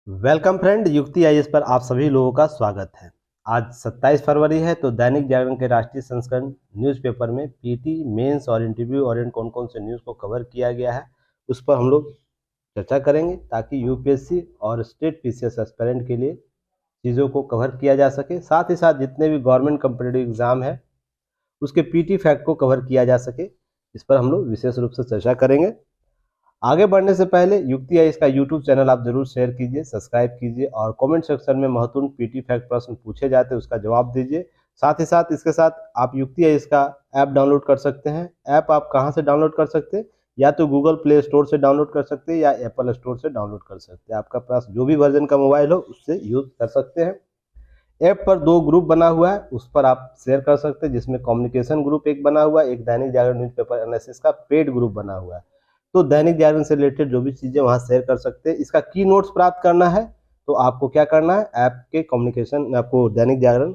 Welcome friend, युक्ति IAS पर आप सभी लोगों का स्वागत है। आज 27 फरवरी पर आप सभी लोगों का स्वागत है। आज 27 फरवरी है तो दैनिक जागरण के राष्ट्रीय संस्करण न्यूज़पेपर में पीटी, मेंस और इंटरव्यू और कौन कौन से न्यूज़ को कवर किया गया है उस पर हम लोग चर्चा करेंगे, ताकि यूपीएससी और स्टेट पीसीएस एस्पिरेंट के लिए चीज़ों को कवर किया जा सके। साथ ही साथ जितने भी गवर्नमेंट कॉम्पिटिटिव एग्जाम है उसके पीटी फैक्ट को कवर किया जा सके, इस पर हम लोग विशेष रूप से चर्चा करेंगे। आगे बढ़ने से पहले युक्ति आईएएस का यूट्यूब चैनल आप जरूर शेयर कीजिए, सब्सक्राइब कीजिए और कमेंट सेक्शन में महत्वपूर्ण पीटी फैक्ट प्रश्न पूछे जाते हैं उसका जवाब दीजिए। साथ ही साथ इसके साथ आप युक्ति आईएएस का ऐप डाउनलोड कर सकते हैं। ऐप आप कहां से डाउनलोड कर सकते हैं? या तो गूगल प्ले स्टोर से डाउनलोड कर सकते हैं या एप्पल स्टोर से डाउनलोड कर सकते हैं। आपका पास जो भी वर्जन का मोबाइल हो उससे यूज कर सकते हैं। ऐप पर 2 ग्रुप बना हुआ है, उस पर आप शेयर कर सकते हैं, जिसमें कम्युनिकेशन ग्रुप एक बना हुआ है, एक दैनिक जागरण न्यूज़पेपर एनालिसिस का पेड ग्रुप बना हुआ है। तो दैनिक जागरण से रिलेटेड जो भी चीज़ें वहाँ शेयर कर सकते हैं। इसका की नोट्स प्राप्त करना है तो आपको क्या करना है, ऐप के कम्युनिकेशन आपको दैनिक जागरण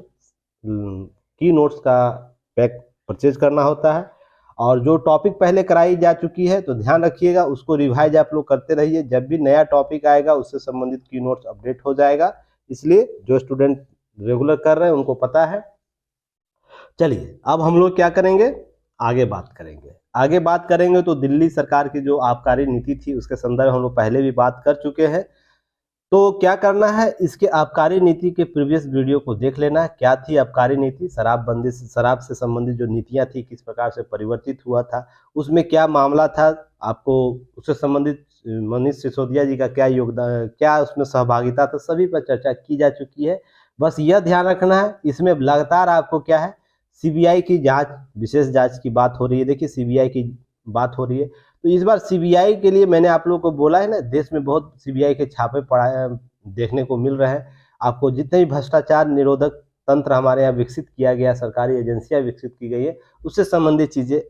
की नोट्स का पैक परचेज करना होता है। और जो टॉपिक पहले कराई जा चुकी है तो ध्यान रखिएगा, उसको रिवाइज आप लोग करते रहिए। जब भी नया टॉपिक आएगा उससे संबंधित की नोट्स अपडेट हो जाएगा, इसलिए जो स्टूडेंट रेगुलर कर रहे हैं उनको पता है। चलिए अब हम लोग क्या करेंगे, आगे बात करेंगे तो दिल्ली सरकार की जो आबकारी नीति थी उसके संदर्भ हम लोग पहले भी बात कर चुके हैं। तो क्या करना है, इसके आबकारी नीति के प्रीवियस वीडियो को देख लेना है। क्या थी आबकारी नीति? शराबबंदी से, शराब से संबंधित जो नीतियां थी किस प्रकार से परिवर्तित हुआ था, उसमें क्या मामला था, आपको उससे संबंधित मनीष सिसोदिया जी का क्या योगदान, क्या उसमें सहभागिता था, सभी पर चर्चा की जा चुकी है। बस यह ध्यान रखना है, इसमें लगातार आपको क्या है, सीबीआई की जांच, विशेष जांच की बात हो रही है। देखिए सीबीआई की बात हो रही है, तो इस बार सीबीआई के लिए मैंने आप लोगों को बोला है ना, देश में बहुत सीबीआई के छापे पड़ा देखने को मिल रहे हैं। आपको जितने भी भ्रष्टाचार निरोधक तंत्र हमारे यहाँ विकसित किया गया, सरकारी एजेंसियां विकसित की गई है, उससे संबंधित चीजें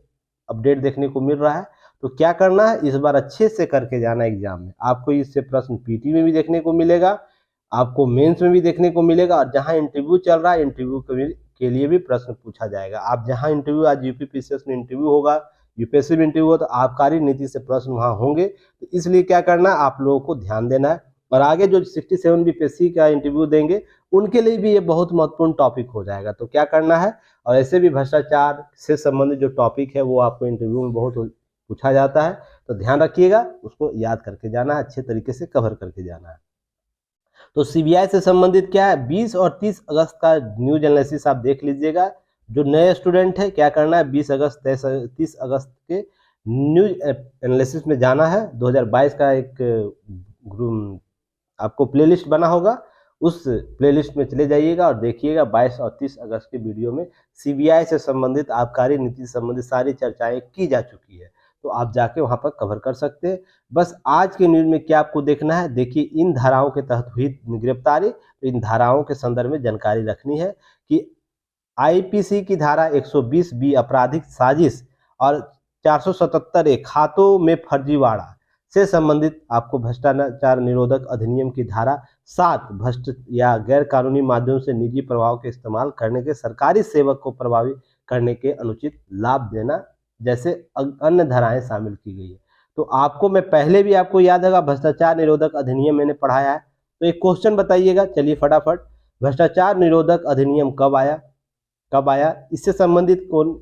अपडेट देखने को मिल रहा है। तो क्या करना है, इस बार अच्छे से करके जाना एग्जाम में। आपको इससे प्रश्न पीटी में भी देखने को मिलेगा, आपको मेंस में भी देखने को मिलेगा, और जहां इंटरव्यू चल रहा है इंटरव्यू के लिए भी प्रश्न पूछा जाएगा। आप जहां इंटरव्यू, आज यूपी पीसीएस में इंटरव्यू होगा, यूपीएससी में इंटरव्यू हो, तो आबकारी नीति से प्रश्न वहां होंगे। तो इसलिए क्या करना है, आप लोगों को ध्यान देना है। और आगे जो 67 बीपीएससी का इंटरव्यू देंगे उनके लिए भी ये बहुत महत्वपूर्ण टॉपिक हो जाएगा। तो क्या करना है, और ऐसे भी भ्रष्टाचार से संबंधित जो टॉपिक है वो आपको इंटरव्यू में बहुत पूछा जाता है, तो ध्यान रखिएगा, उसको याद करके जाना है, अच्छे तरीके से कवर करके जाना है। तो सीबीआई से संबंधित क्या है, 20 और 30 अगस्त का न्यूज एनालिसिस आप देख लीजिएगा। जो नए स्टूडेंट है क्या करना है, 20 अगस्त 30 अगस्त के न्यूज एनालिसिस में जाना है। 2022 का एक ग्रुप आपको प्लेलिस्ट बना होगा, उस प्लेलिस्ट में चले जाइएगा और देखिएगा 22 और 30 अगस्त के वीडियो में सीबीआई से संबंधित, आबकारी नीति से संबंधित सारी चर्चाएं की जा चुकी है। तो आप जाके वहां पर कवर कर सकते हैं। बस आज के न्यूज में क्या आपको देखना है, देखिए इन धाराओं के तहत हुई गिरफ्तारी, तो इन धाराओं के संदर्भ में जानकारी रखनी है कि आईपीसी की धारा 120 बी आपराधिक साजिश और 477 ए खातों में फर्जीवाड़ा से संबंधित आपको भ्रष्टाचार निरोधक अधिनियम की धारा 7 भ्रष्ट या गैर कानूनी माध्यम से निजी प्रभाव के इस्तेमाल करने के सरकारी सेवक को प्रभावित करने के अनुचित लाभ देना जैसे अन्य धाराएं शामिल की गई है। तो आपको मैं पहले भी, आपको याद होगा, भ्रष्टाचार निरोधक अधिनियम मैंने पढ़ाया है। तो एक क्वेश्चन बताइएगा, चलिए फटाफट, भ्रष्टाचार निरोधक अधिनियम कब आया, इससे संबंधित कौन,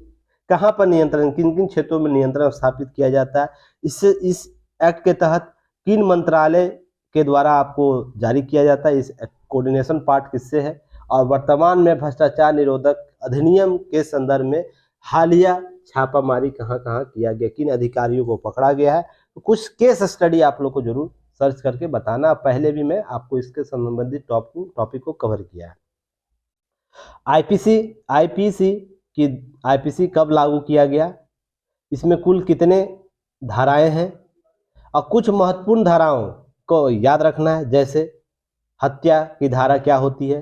कहां पर नियंत्रण, किन किन क्षेत्रों में नियंत्रण स्थापित किया जाता है, इससे इस एक्ट के तहत किन मंत्रालय के द्वारा आपको जारी किया जाता है, इस कोऑर्डिनेशन पार्ट किससे है, और वर्तमान में भ्रष्टाचार निरोधक अधिनियम के संदर्भ में हालिया छापामारी कहां कहां किया गया, किन अधिकारियों को पकड़ा गया है। तो कुछ केस स्टडी आप लोग को जरूर सर्च करके बताना। पहले भी मैं आपको इसके संबंधित टॉपिक को कवर किया है। आईपीसी कब लागू किया गया, इसमें कुल कितने धाराएं हैं, और कुछ महत्वपूर्ण धाराओं को याद रखना है। जैसे हत्या की धारा क्या होती है,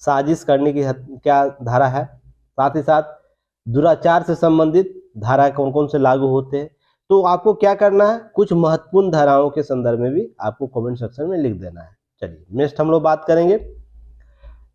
साजिश करने की क्या धारा है, साथ ही साथ दुराचार से संबंधित धारा कौन कौन से लागू होते हैं। तो आपको क्या करना है, कुछ महत्वपूर्ण धाराओं के संदर्भ में भी आपको कमेंट सेक्शन में लिख देना है। चलिए नेक्स्ट हम लोग बात करेंगे।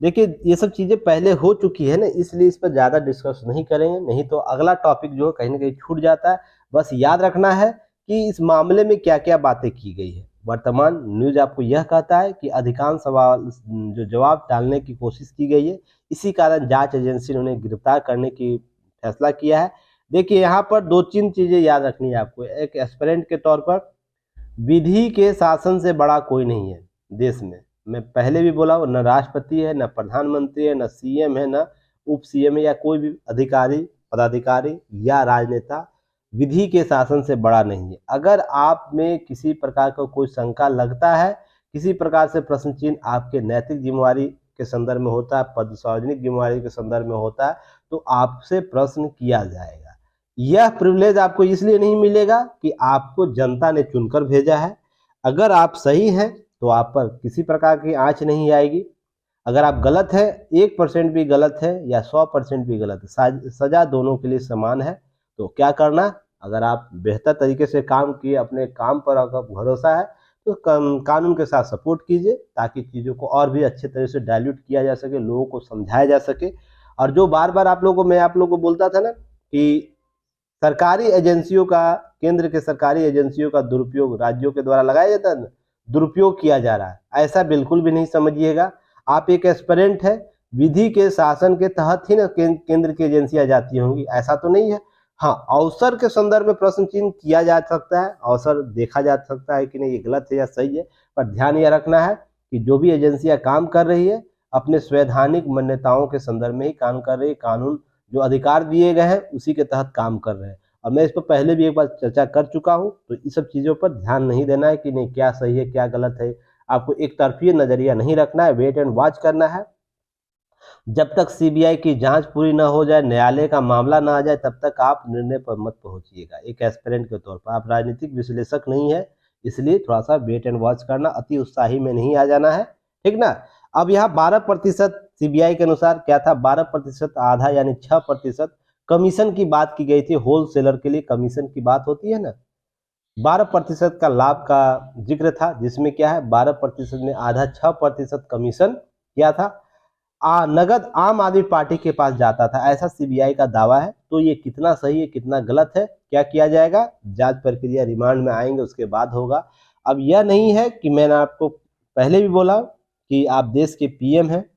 देखिए ये सब चीजें पहले हो चुकी है ना, इसलिए इस पर ज्यादा डिस्कस नहीं करेंगे, नहीं तो अगला टॉपिक जो है कहीं ना कहीं छूट जाता है। बस याद रखना है कि इस मामले में क्या क्या बातें की गई है। वर्तमान न्यूज आपको यह कहता है कि अधिकांश सवाल जो जवाब टालने की कोशिश की गई है, इसी कारण जांच एजेंसी ने उन्हें गिरफ्तार करने की फैसला किया है। देखिए यहाँ पर 2-3 चीजें याद रखनी है आपको। एक एस्पिरेंट के तौर पर विधि के शासन से बड़ा कोई नहीं है देश में। मैं पहले भी बोला हूँ, न राष्ट्रपति है, न प्रधानमंत्री है, न सीएम है, न उप सीएम है, या कोई भी अधिकारी, पदाधिकारी या राजनेता विधि के शासन से बड़ा नहीं है। अगर आप में किसी प्रकार का कोई शंका लगता है, किसी प्रकार से प्रश्न चिन्ह आपके नैतिक जिम्मेवारी के संदर्भ में होता है, पद सार्वजनिक जिम्मेवारी के संदर्भ में होता है, तो आपसे प्रश्न किया जाएगा। यह प्रिविलेज आपको इसलिए नहीं मिलेगा कि आपको जनता ने चुनकर भेजा है। अगर आप सही हैं तो आप पर किसी प्रकार की आंच नहीं आएगी। अगर आप गलत है, 1% भी गलत है या 100% भी गलत है, सजा दोनों के लिए समान है। तो क्या करना, अगर आप बेहतर तरीके से काम किए, अपने काम पर अगर भरोसा है, तो कानून के साथ सपोर्ट कीजिए, ताकि चीज़ों को और भी अच्छे तरह से डाइल्यूट किया जा सके, लोगों को समझाया जा सके। और जो बार बार मैं आप लोगों को बोलता था ना कि सरकारी एजेंसियों का, केंद्र के सरकारी एजेंसियों का दुरुपयोग राज्यों के द्वारा लगाया जाता है, दुरुपयोग किया जा रहा है, ऐसा बिल्कुल भी नहीं समझिएगा। आप एक एस्पिरेंट है, विधि के शासन के तहत ही ना केंद्र की एजेंसियां जाती होंगी, ऐसा तो नहीं है। हाँ, अवसर के संदर्भ में प्रश्न चिन्ह किया जा सकता है, अवसर देखा जा सकता है कि नहीं ये गलत है या सही है, पर ध्यान यह रखना है कि जो भी एजेंसियां काम कर रही है अपने संवैधानिक मान्यताओं के संदर्भ में ही काम कर रही है, कानून जो अधिकार दिए गए हैं उसी के तहत काम कर रहे हैं। और मैं इस पर पहले भी एक बार चर्चा कर चुका हूं, तो इस सब चीज़ों पर ध्यान नहीं देना है कि नहीं क्या सही है क्या गलत है। आपको एक तरफी नजरिया नहीं रखना है, वेट एंड वॉच करना है। जब तक सीबीआई की जांच पूरी ना हो जाए, न्यायालय का मामला ना आ जाए, तब तक आप निर्णय पर मत पहुंचिएगा। एक एस्पिरेंट के तौर पर आप राजनीतिक विश्लेषक नहीं है, इसलिए थोड़ा सा वेट एंड वॉच करना, अति उत्साही में नहीं आ जाना है, ठीक ना। अब यहाँ 12% सीबीआई के अनुसार क्या था, 12% आधा यानी 6% कमीशन की बात की गई थी। होलसेलर के लिए कमीशन की बात होती है ना, 12% का लाभ का जिक्र था, जिसमें क्या है 12% में आधा 6% कमीशन क्या था, नगद आम आदमी पार्टी के पास जाता था, ऐसा सीबीआई का दावा है। तो ये कितना सही है कितना गलत है, क्या किया जाएगा, जांच प्रक्रिया रिमांड में आएंगे उसके बाद होगा। अब यह नहीं है कि मैंने आपको पहले भी बोला कि आप देश के पीएम हैं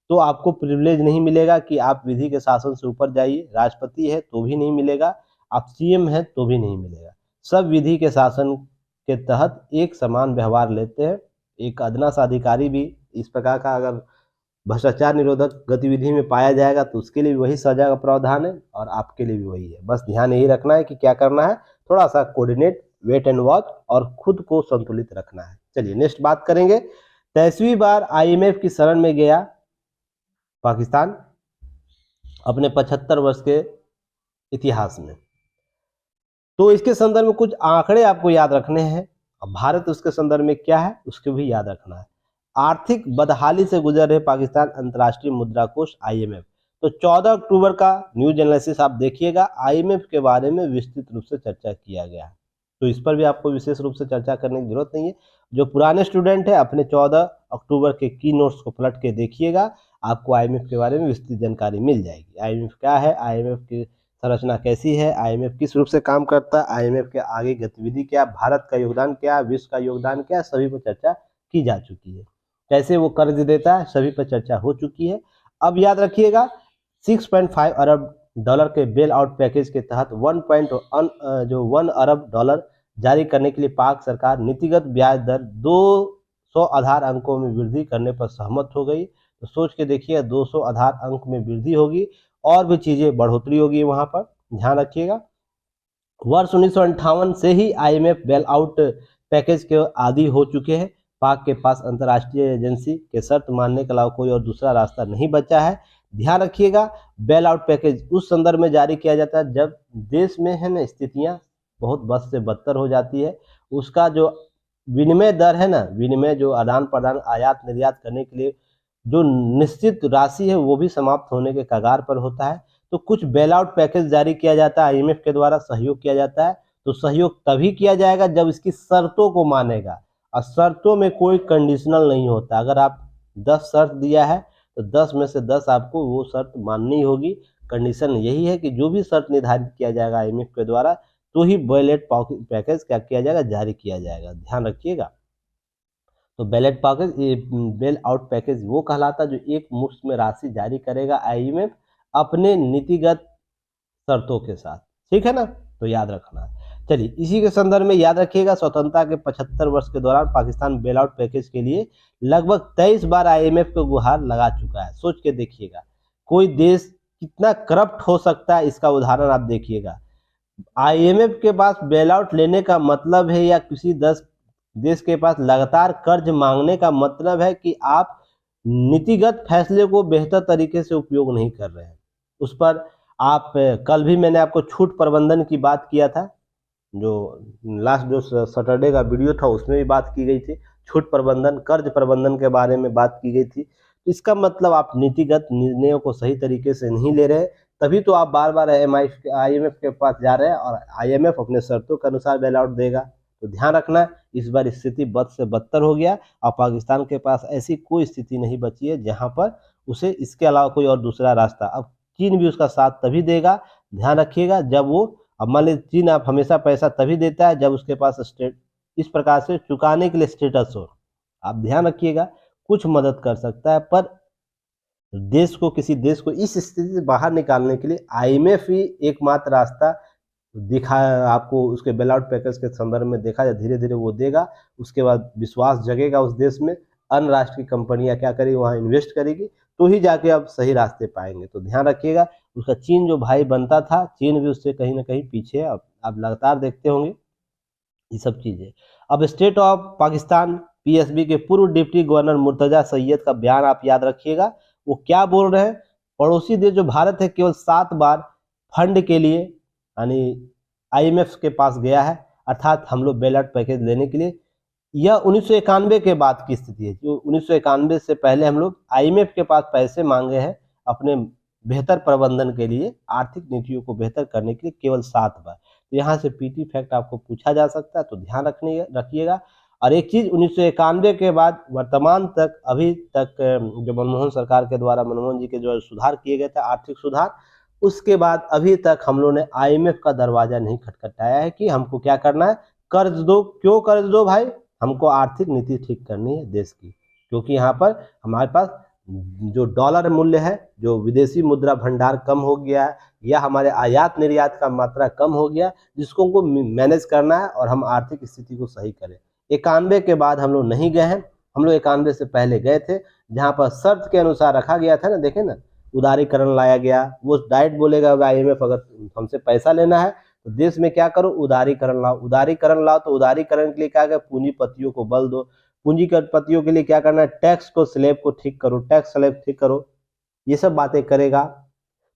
तो आपको प्रिविलेज नहीं मिलेगा कि आप विधि के शासन से ऊपर जाइए, राष्ट्रपति है तो भी नहीं मिलेगा, आप सीएम हैं तो भी नहीं मिलेगा। सब विधि के शासन के तहत एक समान व्यवहार लेते हैं। एक अदना सा अधिकारी भी इस प्रकार का अगर भ्रष्टाचार निरोधक गतिविधि में पाया जाएगा तो उसके लिए भी वही सजा का प्रावधान है और आपके लिए भी वही है। बस ध्यान यही रखना है कि क्या करना है, थोड़ा सा कोऑर्डिनेट, वेट एंड वॉच और खुद को संतुलित रखना है। चलिए नेक्स्ट बात करेंगे। 23वीं बार आईएमएफ की शरण में गया पाकिस्तान अपने 75 वर्ष के इतिहास में। तो इसके संदर्भ में कुछ आंकड़े आपको याद रखने हैं। अब भारत उसके संदर्भ में क्या है उसको भी याद रखना है। आर्थिक बदहाली से गुजर रहे पाकिस्तान, अंतर्राष्ट्रीय मुद्रा कोष आईएमएफ। तो 14 अक्टूबर का न्यूज एनालिसिस आप देखिएगा, आईएमएफ के बारे में विस्तृत रूप से चर्चा किया गया है। तो इस पर भी आपको विशेष रूप से चर्चा करने की जरूरत नहीं है। जो पुराने स्टूडेंट है अपने 14 अक्टूबर के की नोट्स को पलट के देखिएगा, आपको आईएमएफ के बारे में विस्तृत जानकारी मिल जाएगी। आईएमएफ क्या है, आईएमएफ की संरचना कैसी है, आईएमएफ किस रूप से काम करता है, आईएमएफ के आगे गतिविधि क्या, भारत का योगदान क्या, विश्व का योगदान क्या, सभी पर चर्चा की जा चुकी है। कैसे वो कर्ज देता है सभी पर चर्चा हो चुकी है। अब याद रखिएगा 6.5 अरब डॉलर के बेल आउट पैकेज के तहत 1 अरब डॉलर जारी करने के लिए पाक सरकार नीतिगत ब्याज दर 200 आधार अंकों में वृद्धि करने पर सहमत हो गई। तो सोच के देखिए 200 आधार अंक में वृद्धि होगी और भी चीजें बढ़ोतरी होगी, वहां पर ध्यान रखिएगा। वर्ष 1958 से ही आईएमएफ बेल आउट पैकेज के आदी हो चुके हैं। पाक के पास अंतर्राष्ट्रीय एजेंसी के शर्त मानने के अलावा कोई और दूसरा रास्ता नहीं बचा है। ध्यान रखिएगा बेल आउट पैकेज उस संदर्भ में जारी किया जाता है जब देश में है ना स्थितियां बहुत बद से बदतर हो जाती है। उसका जो विनिमय दर है ना, विनिमय जो आदान प्रदान आयात निर्यात करने के लिए जो निश्चित राशि है वो भी समाप्त होने के कगार पर होता है। तो कुछ बेल आउट पैकेज जारी किया जाता है, आईएमएफ के द्वारा सहयोग किया जाता है। तो सहयोग तभी किया जाएगा जब इसकी शर्तों को मानेगा, और शर्तों में कोई कंडीशनल नहीं होता। अगर आप 10 शर्त दिया है तो 10 में से 10 आपको वो शर्त माननी होगी। कंडीशन यही है कि जो भी शर्त निर्धारित किया जाएगा आईएमएफ के द्वारा तो ही बेल आउट पैकेज क्या किया जाएगा, जारी किया जाएगा। ध्यान रखिएगा। तो बेल आउट पैकेज वो कहलाता जो एक मुश्त में राशि जारी करेगा आईएमएफ अपने नीतिगत शर्तों के साथ, ठीक है ना। तो याद रखना है। चलिए इसी के संदर्भ में याद रखिएगा, स्वतंत्रता के 75 वर्ष के दौरान पाकिस्तान बेल आउट पैकेज के लिए लगभग 23 बार आईएमएफ को गुहार लगा चुका है। सोच के देखिएगा कोई देश कितना करप्ट हो सकता है, इसका उदाहरण आप देखिएगा। आईएमएफ के पास बेल आउट लेने का मतलब है, या किसी देश के पास लगातार कर्ज मांगने का मतलब है कि आप नीतिगत फैसले को बेहतर तरीके से उपयोग नहीं कर रहे हैं। उस पर आप कल भी मैंने आपको छूट प्रबंधन की बात किया था, जो लास्ट जो सैटरडे का वीडियो था उसमें भी बात की गई थी। छूट प्रबंधन, कर्ज प्रबंधन के बारे में बात की गई थी। इसका मतलब आप नीतिगत निर्णयों को सही तरीके से नहीं ले रहे, तभी तो आप बार बार आईएमएफ के पास जा रहे हैं और आईएमएफ अपने शर्तों के अनुसार बेल आउट देगा। तो ध्यान रखना, इस बार स्थिति बद से बदतर हो गया और पाकिस्तान के पास ऐसी कोई स्थिति नहीं बची है जहां पर उसे इसके अलावा कोई और दूसरा रास्ता, अब चीन भी उसका साथ तभी देगा। ध्यान रखिएगा, जब वो, अब मान लीजिए चीन आप हमेशा पैसा तभी देता है जब उसके पास इस प्रकार से चुकाने के लिए स्टेटस हो। आप ध्यान रखिएगा, कुछ मदद कर सकता है पर किसी देश को इस स्थिति से बाहर निकालने के लिए आईएमएफ ही एकमात्र रास्ता दिखा आपको। उसके बेल आउट पैकेज के संदर्भ में देखा जाए, धीरे धीरे वो देगा, उसके बाद विश्वास जगेगा उस देश में, अन्य राष्ट्र की कंपनियां क्या करेगी, वहां इन्वेस्ट करेगी, तो ही जाके आप सही रास्ते पाएंगे। तो ध्यान रखिएगा, उसका चीन जो भाई बनता था, चीन भी उससे कहीं ना कहीं पीछे है। अब आप लगातार देखते होंगे ये सब चीजें। अब स्टेट ऑफ पाकिस्तान पीएसबी के पूर्व डिप्टी गवर्नर मुर्तजा सैयद का बयान आप याद रखिएगा। वो क्या बोल रहे हैं, पड़ोसी देश जो भारत है केवल 7 बार फंड के लिए यानी आईएमएफ के पास गया है, अर्थात हम लोग बेल आउट पैकेज लेने के लिए। यह 1991 के बाद की स्थिति है, जो 1991 से पहले हम लोग आईएमएफ के पास पैसे मांगे हैं अपने बेहतर प्रबंधन के लिए, आर्थिक नीतियों को बेहतर करने के लिए केवल 7 बार। तो यहाँ से पीटी फैक्ट आपको पूछा जा सकता है, तो ध्यान रखिएगा। और एक चीज, 1991 के बाद वर्तमान तक, अभी तक जो मनमोहन सरकार के द्वारा, मनमोहन जी के जो सुधार किए गए थे, आर्थिक सुधार, उसके बाद अभी तक हम लोगों ने आईएमएफ का दरवाजा नहीं खटखटाया है कि हमको क्या करना है, कर्ज दो। क्यों कर्ज दो भाई, हमको आर्थिक नीति ठीक करनी है देश की, क्योंकि यहाँ पर हमारे पास जो डॉलर मूल्य है, जो विदेशी मुद्रा भंडार कम हो गया है, या हमारे आयात निर्यात का मात्रा कम हो गया, जिसको हमको मैनेज करना है और हम आर्थिक स्थिति को सही करें। 91 के बाद हम लोग नहीं गए हैं, हम लोग 91 से पहले गए थे, जहाँ पर शर्त के अनुसार रखा गया था ना, देखे ना, उदारीकरण लाया गया। वो डायरेक्ट बोलेगा आईएमएफ, अगर हमसे पैसा लेना है तो देश में क्या करो, उदारीकरण लाओ। उदारीकरण लाओ तो उदारीकरण के लिए क्या करें, पूंजीपतियों को बल दो। पूंजीपतियों के लिए क्या करना है, टैक्स को स्लैब को ठीक करो, टैक्स स्लैब ठीक करो, ये सब बातें करेगा।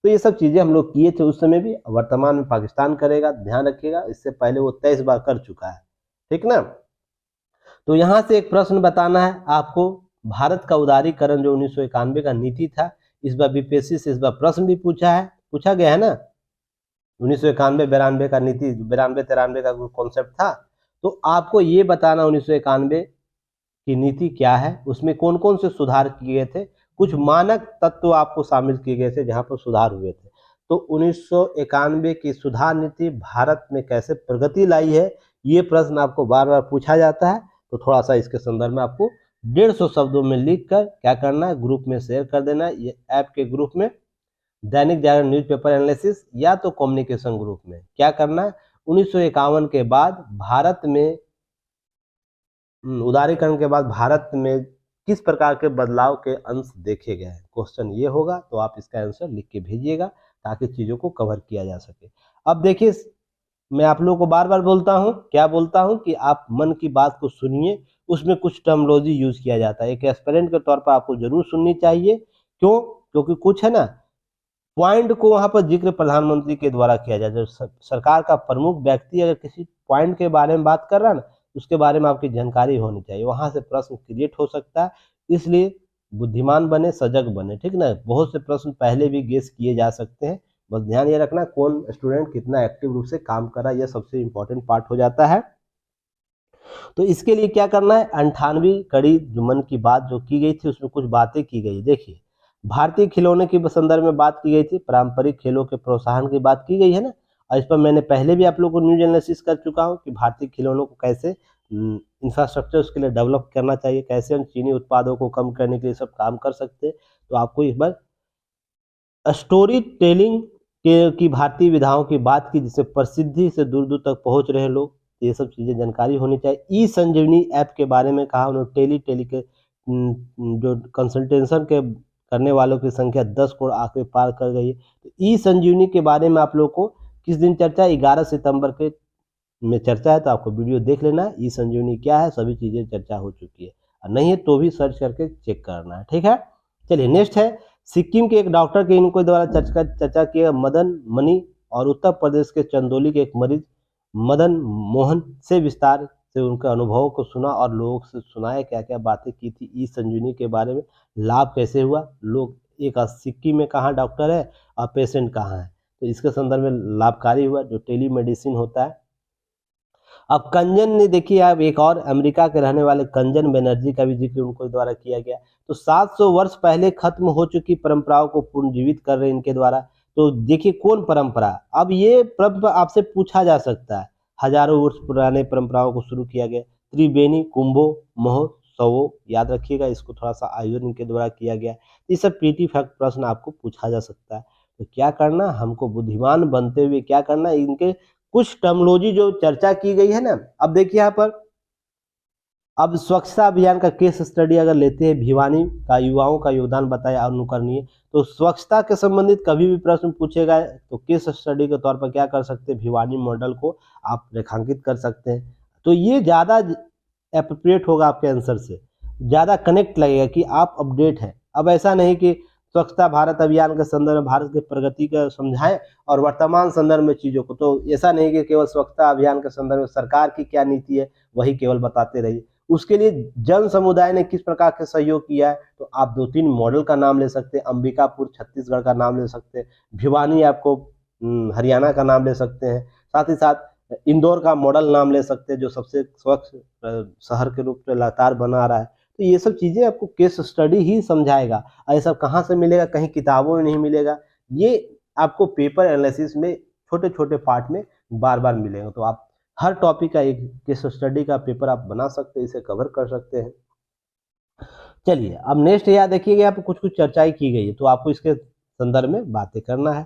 तो ये सब चीजें हम लोग किए थे उस समय भी, वर्तमान में पाकिस्तान करेगा। ध्यान रखिएगा, इससे पहले वो 23 बार कर चुका है, ठीक ना। तो यहां से एक प्रश्न बताना है आपको, भारत का उदारीकरण जो 1991 का नीति था, इस बार बीपीएससी से इस बार प्रश्न भी पूछा गया है ना। 1991-92 का नीति, 92-93 का कॉन्सेप्ट था। तो आपको ये बताना 1991 की नीति क्या है, उसमें कौन कौन से सुधार किए गए थे, कुछ मानक तत्व आपको शामिल किए गए थे जहां पर सुधार हुए थे। तो 1991 की सुधार नीति भारत में कैसे प्रगति लाई है, ये प्रश्न आपको बार बार पूछा जाता है। तो थोड़ा सा इसके संदर्भ में आपको 150 शब्दों में लिख कर क्या करना है, ग्रुप में शेयर कर देना है। ये ऐप के ग्रुप में, दैनिक जागरण न्यूज़पेपर एनालिसिस, या तो कम्युनिकेशन ग्रुप में क्या करना है, 1951 के बाद भारत में, उदारीकरण के बाद भारत में किस प्रकार के बदलाव के अंश देखे गए हैं, क्वेश्चन ये होगा। तो आप इसका आंसर लिख के भेजिएगा ताकि चीज़ों को कवर किया जा सके। अब देखिए, मैं आप लोगों को बार बार बोलता हूँ, क्या बोलता हूँ कि आप मन की बात को सुनिए, उसमें कुछ टर्मोलॉजी यूज किया जाता है, एक एस्पिरेंट के तौर पर आपको जरूर सुननी चाहिए। क्यों, क्योंकि कुछ है ना पॉइंट को वहां पर जिक्र प्रधानमंत्री के द्वारा किया जाए। जब सरकार का प्रमुख व्यक्ति अगर किसी पॉइंट के बारे में बात कर रहा है ना, उसके बारे में आपकी जानकारी होनी चाहिए, वहां से प्रश्न क्रिएट हो सकता है। इसलिए बुद्धिमान बने, सजग बने, ठीक ना। बहुत से प्रश्न पहले भी गेस किए जा सकते हैं, बस ध्यान ये रखना कौन स्टूडेंट कितना एक्टिव रूप से काम कर रहा है, यह सबसे इंपॉर्टेंट पार्ट हो जाता है। तो इसके लिए क्या करना है, 98वीं कड़ी जो मन की बात जो की गई थी, उसमें कुछ बातें की गई। देखिए, भारतीय खिलौने के संदर्भ में बात की गई थी, पारंपरिक खेलों के प्रोत्साहन की बात की गई है ना। और इस पर मैंने पहले भी आप लोगों को न्यूज एनालिसिस कर चुका हूं कि भारतीय खिलौनों को कैसे इंफ्रास्ट्रक्चर उसके लिए डेवलप करना चाहिए, कैसे हम चीनी उत्पादों को कम करने के लिए सब काम कर सकते हैं। तो आपको इस बार स्टोरी टेलिंग के की भारतीय विधाओं की बात की, जिससे प्रसिद्धि से दूर दूर तक पहुंच रहे लोग, ये सब चीज़ें जानकारी होनी चाहिए। ई संजीवनी ऐप के बारे में कहा उन्होंने, टेली के जो कंसल्टेशन के करने वालों की संख्या 10 करोड़ आंकड़े पार कर गई है। तो ई संजीवनी के बारे में आप लोग को किस दिन चर्चा है, 11 सितंबर के में चर्चा है, तो आपको वीडियो देख लेना है। ई संजीवनी क्या है, सभी चीज़ें चर्चा हो चुकी है, और नहीं है तो भी सर्च करके चेक करना है, ठीक है। चलिए नेक्स्ट है, सिक्किम के एक डॉक्टर के इनको द्वारा चर्चा किया मदन मणि, और उत्तर प्रदेश के चंदौली के एक मरीज मदन मोहन से विस्तार से उनके अनुभवों को सुना और लोगों से सुनाया क्या क्या बातें की थी ई संजीवनी के बारे में, लाभ कैसे हुआ, लोग एक सिक्किम में कहाँ डॉक्टर है और पेशेंट कहाँ है, तो इसके संदर्भ में लाभकारी हुआ जो टेली मेडिसिन होता है। अब कंजन ने देखिए, अब एक और अमेरिका के रहने वाले कंजन बनर्जी का भी जिक्र उनको द्वारा किया गया। तो 700 वर्ष पहले खत्म हो चुकी परंपराओं को पुनर्जीवित कर रहे हैं इनके द्वारा। तो देखिए कौन परंपरा, अब ये परंपरा आपसे पूछा जा सकता है, हजारों वर्ष पुराने परंपराओं को शुरू किया गया। त्रिवेणी कुंभो महोत्सवो, याद रखिएगा इसको, थोड़ा सा आयोजन इनके द्वारा किया गया। ये सब पीटी फैक्ट प्रश्न आपको पूछा जा सकता है। तो क्या करना, हमको बुद्धिमान बनते हुए क्या करना, इनके कुछ टर्मोलॉजी जो चर्चा की गई है ना। अब देखिए यहाँ पर, अब स्वच्छता अभियान का केस स्टडी अगर लेते हैं, भिवानी का युवाओं का योगदान बताया अनुकरणीय। तो स्वच्छता के संबंधित कभी भी प्रश्न पूछेगा तो केस स्टडी के तौर पर क्या कर सकते हैं, भिवानी मॉडल को आप रेखांकित कर सकते हैं। तो ये ज़्यादा एप्रोप्रिएट होगा आपके आंसर से, ज़्यादा कनेक्ट लगेगा कि आप अपडेट हैं। अब ऐसा नहीं कि स्वच्छता भारत अभियान के संदर्भ में भारत की प्रगति का समझाएं और वर्तमान संदर्भ में चीज़ों को, तो ऐसा नहीं कि केवल स्वच्छता अभियान के संदर्भ में सरकार की क्या नीति है वही केवल बताते रहिए। उसके लिए जन समुदाय ने किस प्रकार के सहयोग किया है, तो आप 2-3 मॉडल का नाम ले सकते हैं। अंबिकापुर छत्तीसगढ़ का नाम ले सकते हैं, भिवानी आपको हरियाणा का नाम ले सकते हैं, साथ ही साथ इंदौर का मॉडल नाम ले सकते हैं जो सबसे स्वच्छ शहर के रूप में लगातार बना रहा है। तो ये सब चीज़ें आपको केस स्टडी ही समझाएगा, और ये सब कहाँ से मिलेगा, कहीं किताबों में नहीं मिलेगा, ये आपको पेपर एनालिसिस में छोटे छोटे पार्ट में बार बार मिलेगा। तो आप हर टॉपिक का एक केस स्टडी का पेपर आप बना सकते हैं, इसे कवर कर सकते हैं। चलिए अब नेक्स्ट याद देखिएगा, यहाँ पर कुछ कुछ चर्चाएं की गई है, तो आपको इसके संदर्भ में बातें करना है।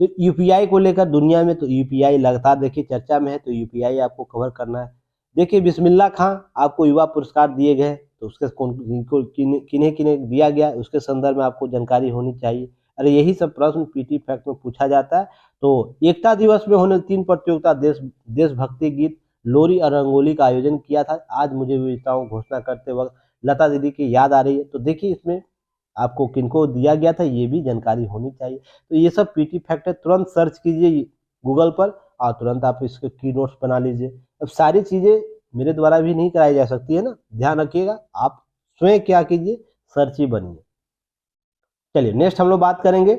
तो यूपीआई को लेकर दुनिया में, तो यूपीआई लगातार देखिए चर्चा में है, तो यूपीआई आपको कवर करना है। देखिए बिस्मिल्लाह खां आपको युवा पुरस्कार दिए गए, तो उसके किन्हें किन्हें दिया गया उसके संदर्भ में आपको जानकारी होनी चाहिए। अरे यही सब प्रश्न पीटी फैक्ट में पूछा जाता है। तो एकता दिवस में होने 3 प्रतियोगिता, देशभक्ति गीत, लोरी और रंगोली का आयोजन किया था। आज मुझे विजेताओं घोषणा करते वक्त लता दीदी की याद आ रही है। तो देखिए इसमें आपको किनको दिया गया था ये भी जानकारी होनी चाहिए। तो ये सब पीटी फैक्ट है, तुरंत सर्च कीजिए गूगल पर और तुरंत आप इसके की नोट्स बना लीजिए। अब सारी चीज़ें मेरे द्वारा भी नहीं कराई जा सकती है ना, ध्यान रखिएगा, आप स्वयं क्या कीजिए, सर्च ही बनिए। चलिए नेक्स्ट हम लोग बात करेंगे,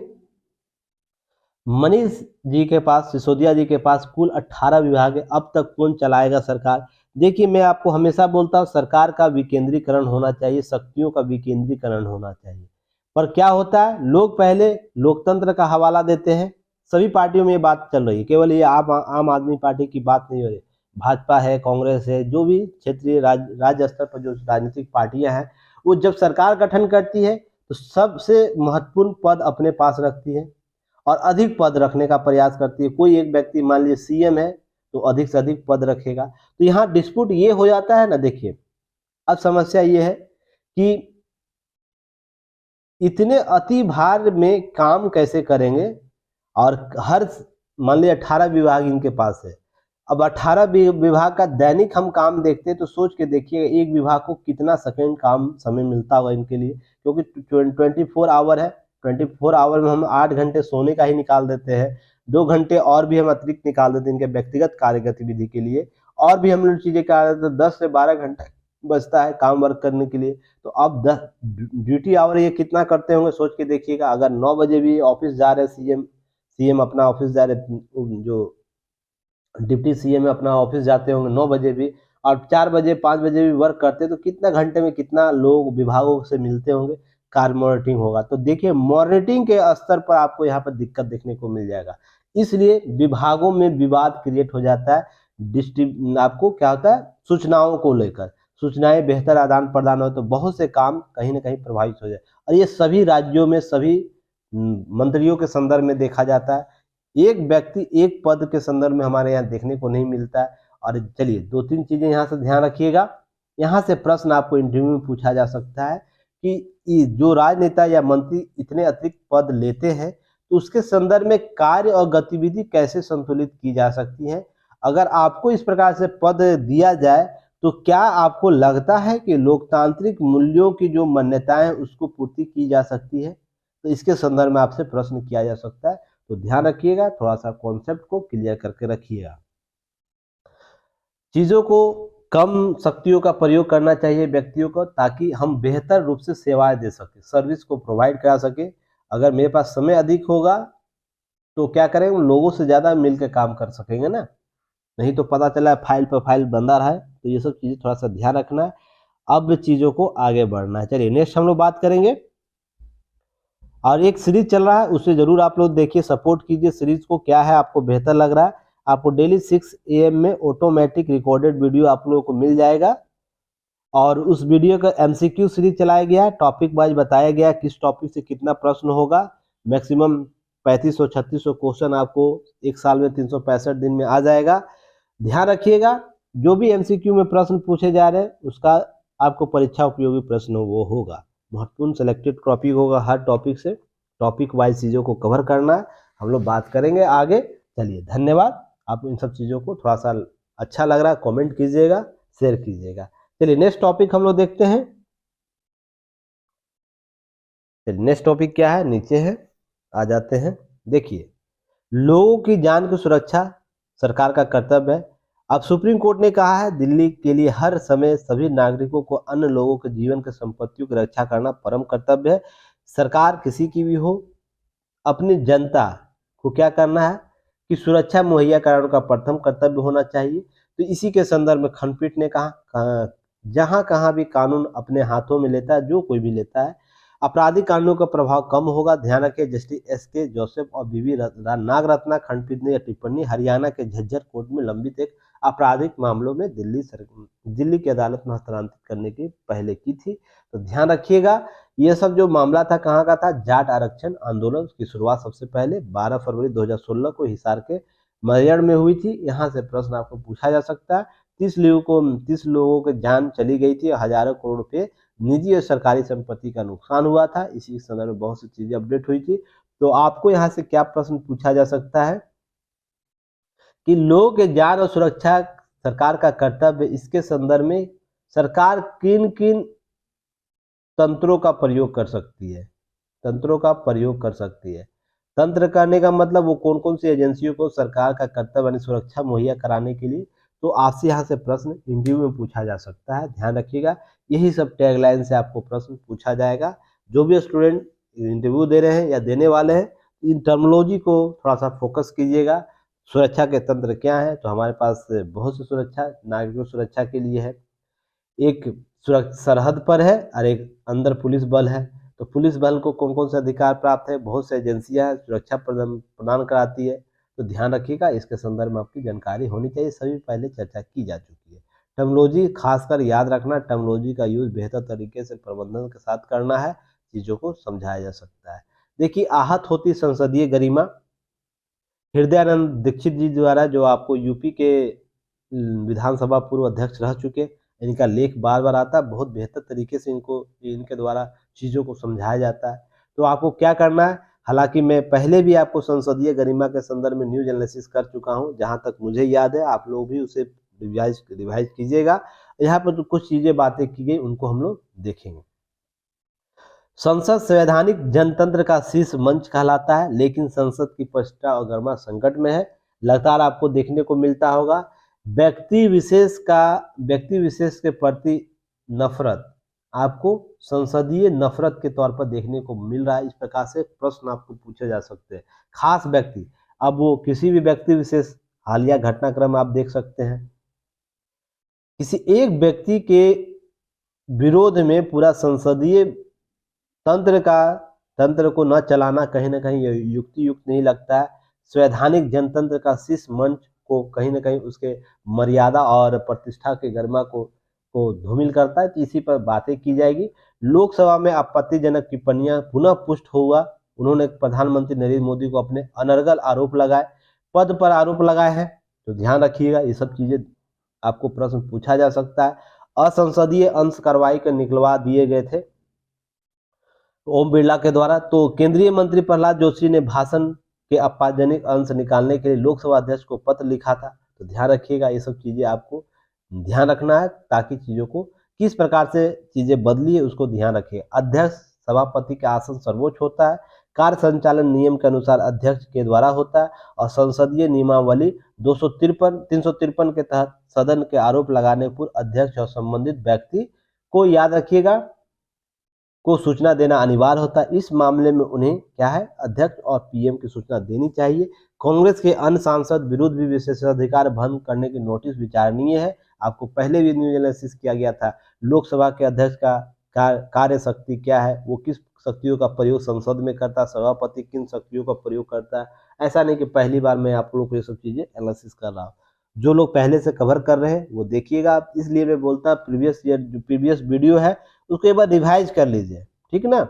मनीष जी के पास, सिसोदिया जी के पास कुल 18 विभाग है, अब तक कौन चलाएगा सरकार। देखिए मैं आपको हमेशा बोलता हूँ सरकार का विकेंद्रीकरण होना चाहिए, शक्तियों का विकेंद्रीकरण होना चाहिए। पर क्या होता है, लोग पहले लोकतंत्र का हवाला देते हैं। सभी पार्टियों में ये बात चल रही है, केवल ये आम आदमी पार्टी की बात नहीं हो रही, भाजपा है, कांग्रेस है, जो भी क्षेत्रीय राज्य स्तर पर जो राजनीतिक पार्टियां हैं, वो जब सरकार गठन करती है तो सबसे महत्वपूर्ण पद अपने पास रखती है और अधिक पद रखने का प्रयास करती है। कोई एक व्यक्ति मान लीजिए सीएम है तो अधिक से अधिक पद रखेगा। तो यहाँ डिस्प्यूट ये हो जाता है ना, देखिए अब समस्या ये है कि इतने अति भार में काम कैसे करेंगे, और हर मान लीजिए 18 विभाग इनके पास है। अब 18 विभाग का दैनिक हम काम देखते हैं तो सोच के देखिए एक विभाग को कितना सेकंड काम समय मिलता होगा इनके लिए, क्योंकि 24 आवर है। 24 आवर में हम 8 घंटे सोने का ही निकाल देते हैं, 2 घंटे और भी हम अतिरिक्त निकाल देते हैं इनके व्यक्तिगत कार्य गतिविधि के लिए, और भी हम लोग चीजें कर देते हैं, 10 से 12 घंटा बचता है काम वर्क करने के लिए। तो अब 10 ड्यूटी आवर ये कितना करते होंगे सोच के देखिएगा। अगर 9 बजे भी ऑफिस जा रहे सीएम अपना ऑफिस जा रहे, जो डिप्टी सीएम अपना ऑफिस जाते होंगे 9 बजे भी, और 4 बजे 5 बजे भी वर्क करते, तो कितना घंटे में कितना लोग विभागों से मिलते होंगे, कार मॉनिटरिंग होगा। तो देखिए मॉनिटरिंग के स्तर पर आपको यहाँ पर दिक्कत देखने को मिल जाएगा, इसलिए विभागों में विवाद क्रिएट हो जाता है। आपको क्या होता है, सूचनाओं को लेकर सूचनाएं बेहतर आदान प्रदान हो तो बहुत से काम कहीं ना कहीं प्रभावित हो जाए। और ये सभी राज्यों में सभी मंत्रियों के संदर्भ में देखा जाता है। एक व्यक्ति एक पद के संदर्भ में हमारे यहाँ देखने को नहीं मिलता है। और चलिए 2-3 चीजें यहाँ से ध्यान रखिएगा। यहाँ से प्रश्न आपको इंटरव्यू में पूछा जा सकता है कि जो राजनेता या मंत्री इतने अतिरिक्त पद लेते हैं तो उसके संदर्भ में कार्य और गतिविधि कैसे संतुलित की जा सकती है। अगर आपको इस प्रकार से पद दिया जाए तो क्या आपको लगता है कि लोकतांत्रिक मूल्यों की जो मान्यताएं उसको पूर्ति की जा सकती है। तो इसके संदर्भ में आपसे प्रश्न किया जा सकता है। तो ध्यान रखिएगा, थोड़ा सा कॉन्सेप्ट को क्लियर करके रखिएगा। चीजों को कम शक्तियों का प्रयोग करना चाहिए व्यक्तियों को, ताकि हम बेहतर रूप से सेवाएं दे सके, सर्विस को प्रोवाइड करा सके। अगर मेरे पास समय अधिक होगा तो क्या करेंगे, लोगों से ज्यादा मिलकर काम कर सकेंगे ना। नहीं तो पता चला फाइल पर फाइल बंधा रहा है। तो ये सब चीजें थोड़ा सा ध्यान रखना है। अब चीजों को आगे बढ़ना है। चलिए नेक्स्ट हम लोग बात करेंगे। और एक सीरीज चल रहा है, उसे जरूर आप लोग देखिए, सपोर्ट कीजिए सीरीज को। क्या है आपको बेहतर लग रहा है, आपको डेली 6 AM में ऑटोमेटिक रिकॉर्डेड वीडियो आप लोगों को मिल जाएगा। और उस वीडियो का MCQ सीरीज चलाया गया है, टॉपिक वाइज बताया गया है किस टॉपिक से कितना प्रश्न होगा। मैक्सिमम 3500-3600 क्वेश्चन आपको एक साल में 365 दिन में आ जाएगा। ध्यान रखिएगा, जो भी MCQ में प्रश्न पूछे जा रहे हैं उसका आपको परीक्षा उपयोगी प्रश्न वो होगा। महत्वपूर्ण सिलेक्टेड टॉपिक होगा, हर टॉपिक से टॉपिक वाइज चीज़ों को कवर करना है। हम लोग बात करेंगे आगे। चलिए धन्यवाद। आप इन सब चीज़ों को थोड़ा सा अच्छा लग रहा है कमेंट कीजिएगा, शेयर कीजिएगा। चलिए नेक्स्ट टॉपिक हम लोग देखते हैं। चलिए नेक्स्ट टॉपिक क्या है, नीचे है, आ जाते हैं। देखिए, लोगों की जान की सुरक्षा सरकार का कर्तव्य है। अब सुप्रीम कोर्ट ने कहा है दिल्ली के लिए हर समय सभी नागरिकों को अन्य लोगों के जीवन के संपत्तियों की रक्षा करना परम कर्तव्य है। सरकार किसी की भी हो, अपनी जनता को क्या करना है कि सुरक्षा मुहैया कराने का प्रथम कर्तव्य होना चाहिए। तो इसी के संदर्भ में खंडपीठ ने कहा जहां कहां भी कानून अपने हाथों में लेता है, जो कोई भी लेता है, आपराधिक कानूनों का प्रभाव कम होगा। ध्यान रखें, जस्टिस SK जोसेफ और बीवी नागरत्ना खंडपीठ ने यह टिप्पणी हरियाणा के झज्जर कोर्ट में लंबित एक आपराधिक मामलों में दिल्ली की अदालत में हस्तांतरित करने के पहले की थी। तो ध्यान रखिएगा, यह सब जो मामला था कहाँ का था, जाट आरक्षण आंदोलन की शुरुआत सबसे पहले 12 फरवरी 2016 को हिसार के मरियड में हुई थी। यहाँ से प्रश्न आपको पूछा जा सकता है। 30 लोगों की जान चली गई थी, हजारों करोड़ रुपए निजी और सरकारी संपत्ति का नुकसान हुआ था। इसी संदर्भ में बहुत सी चीजें अपडेट हुई थी। तो आपको यहाँ से क्या प्रश्न पूछा जा सकता है कि लोगों के जान और सुरक्षा सरकार का कर्तव्य, इसके संदर्भ में सरकार किन किन तंत्रों का प्रयोग कर सकती है, तंत्रों का प्रयोग कर सकती है। तंत्र करने का मतलब वो कौन कौन सी एजेंसियों को सरकार का कर्तव्य यानी सुरक्षा मुहैया कराने के लिए। तो आपसे यहाँ से प्रश्न इंटरव्यू में पूछा जा सकता है, ध्यान रखिएगा। यही सब टैगलाइन से आपको प्रश्न पूछा जाएगा। जो भी स्टूडेंट इंटरव्यू दे रहे हैं या देने वाले हैं, इन टर्मिनोलॉजी को थोड़ा सा फोकस कीजिएगा। सुरक्षा के तंत्र क्या है, तो हमारे पास बहुत सी सुरक्षा नागरिकों सुरक्षा के लिए है। एक सरहद पर है और एक अंदर पुलिस बल है। तो पुलिस बल को कौन कौन से अधिकार प्राप्त है, बहुत सी एजेंसियां सुरक्षा प्रदान कराती है। तो ध्यान रखिएगा, इसके संदर्भ में आपकी जानकारी होनी चाहिए, सभी पहले चर्चा की जा चुकी है। टर्मिनोलॉजी खासकर याद रखना, टर्मिनोलॉजी का यूज बेहतर तरीके से प्रबंधन के साथ करना है, चीजों को समझाया जा सकता है। देखिए, आहत होती संसदीय गरिमा, हृदयानंद दीक्षित जी द्वारा, जो आपको यूपी के विधानसभा पूर्व अध्यक्ष रह चुके, इनका लेख बार बार आता है। बहुत बेहतर तरीके से इनके द्वारा चीज़ों को समझाया जाता है। तो आपको क्या करना है, हालांकि मैं पहले भी आपको संसदीय गरिमा के संदर्भ में न्यूज एनालिसिस कर चुका हूं, जहां तक मुझे याद है, आप लोग भी उसे रिवाइज कीजिएगा। यहाँ पर तो कुछ चीजें बातें की गई, उनको हम लोग देखेंगे। संसद संवैधानिक जनतंत्र का शीर्ष मंच कहलाता है, लेकिन संसद की प्रतिष्ठा और गरिमा संकट में है। लगातार आपको देखने को मिलता होगा व्यक्ति विशेष के प्रति नफरत आपको संसदीय नफरत के तौर पर देखने को मिल रहा है। इस प्रकार से प्रश्न आपको पूछे जा सकते हैं। खास व्यक्ति, अब वो किसी भी व्यक्ति विशेष, हालिया घटनाक्रम आप देख सकते हैं, किसी एक व्यक्ति के विरोध में पूरा संसदीय तंत्र को न चलाना कहीं ना कहीं युक्ति युक्त नहीं लगता है। संवैधानिक जनतंत्र का शीर्ष मंच को कहीं ना कहीं उसके मर्यादा और प्रतिष्ठा के गरिमा को धूमिल करता है। तो इसी पर बातें की जाएगी। लोकसभा में आपत्तिजनक टिप्पणियां पुनः पुष्ट हुआ। उन्होंने प्रधानमंत्री नरेंद्र मोदी को अपने अनर्गल आरोप लगाए, पद पर आरोप लगाए हैं। तो ध्यान रखिएगा, ये सब चीजें आपको प्रश्न पूछा जा सकता है। असंसदीय अंश कार्रवाई कर निकलवा दिए गए थे ओम बिरला के द्वारा। तो केंद्रीय मंत्री प्रहलाद जोशी ने भाषण के आपत्तिजनक अंश निकालने के लिए लोकसभा अध्यक्ष को पत्र लिखा था। तो ध्यान रखिएगा, ये सब चीजें आपको ध्यान रखना है, ताकि चीजों को किस प्रकार से चीजें बदली है उसको ध्यान रखिए। अध्यक्ष सभापति का आसन सर्वोच्च होता है। कार्य संचालन नियम के अनुसार अध्यक्ष के द्वारा होता है और संसदीय नियमावली 353 के तहत सदन के आरोप लगाने पर अध्यक्ष और संबंधित व्यक्ति को, याद रखिएगा, को सूचना देना अनिवार्य होता है। इस मामले में उन्हें क्या है, अध्यक्ष और पीएम की सूचना देनी चाहिए। कांग्रेस के अन्य सांसद विरुद्ध भी विशेषाधिकार भंग करने की नोटिस विचारणीय है। आपको पहले भी न्यूज एनालिसिस किया गया था। लोकसभा के अध्यक्ष का कार्य शक्ति क्या है, वो किस शक्तियों का प्रयोग संसद में करता है, सभापति किन शक्तियों का प्रयोग करता है। ऐसा नहीं कि पहली बार मैं आप लोगों को ये सब चीजें एनालिसिस कर रहा हूँ। जो लोग पहले से कवर कर रहे हैं वो देखिएगा आप। इसलिए मैं बोलता हूँ प्रीवियस वीडियो है उसको एक बार रिवाइज कर लीजिए, ठीक ना,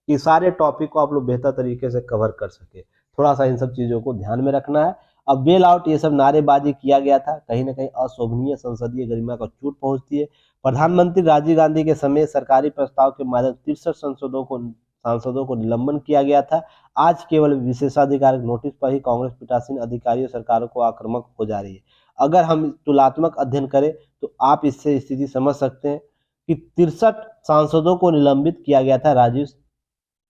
कि सारे टॉपिक को आप लोग बेहतर तरीके से कवर कर सके। थोड़ा सा इन सब चीजों को ध्यान में रखना है। अब बेल आउट ये सब नारेबाजी किया गया था, कहीं ना कहीं अशोभनीय संसदीय गरिमा को चोट पहुंचती है। प्रधानमंत्री राजीव गांधी के समय सरकारी प्रस्ताव के माध्यम 63 सांसदों को निलंबन किया गया था। आज केवल विशेषाधिकार नोटिस पर ही कांग्रेस पीठासीन अधिकारियों सरकारों को आक्रामक हो जा रही है। अगर हम तुलनात्मक अध्ययन करें तो आप इससे स्थिति समझ सकते हैं कि 63 सांसदों को निलंबित किया गया था राजीव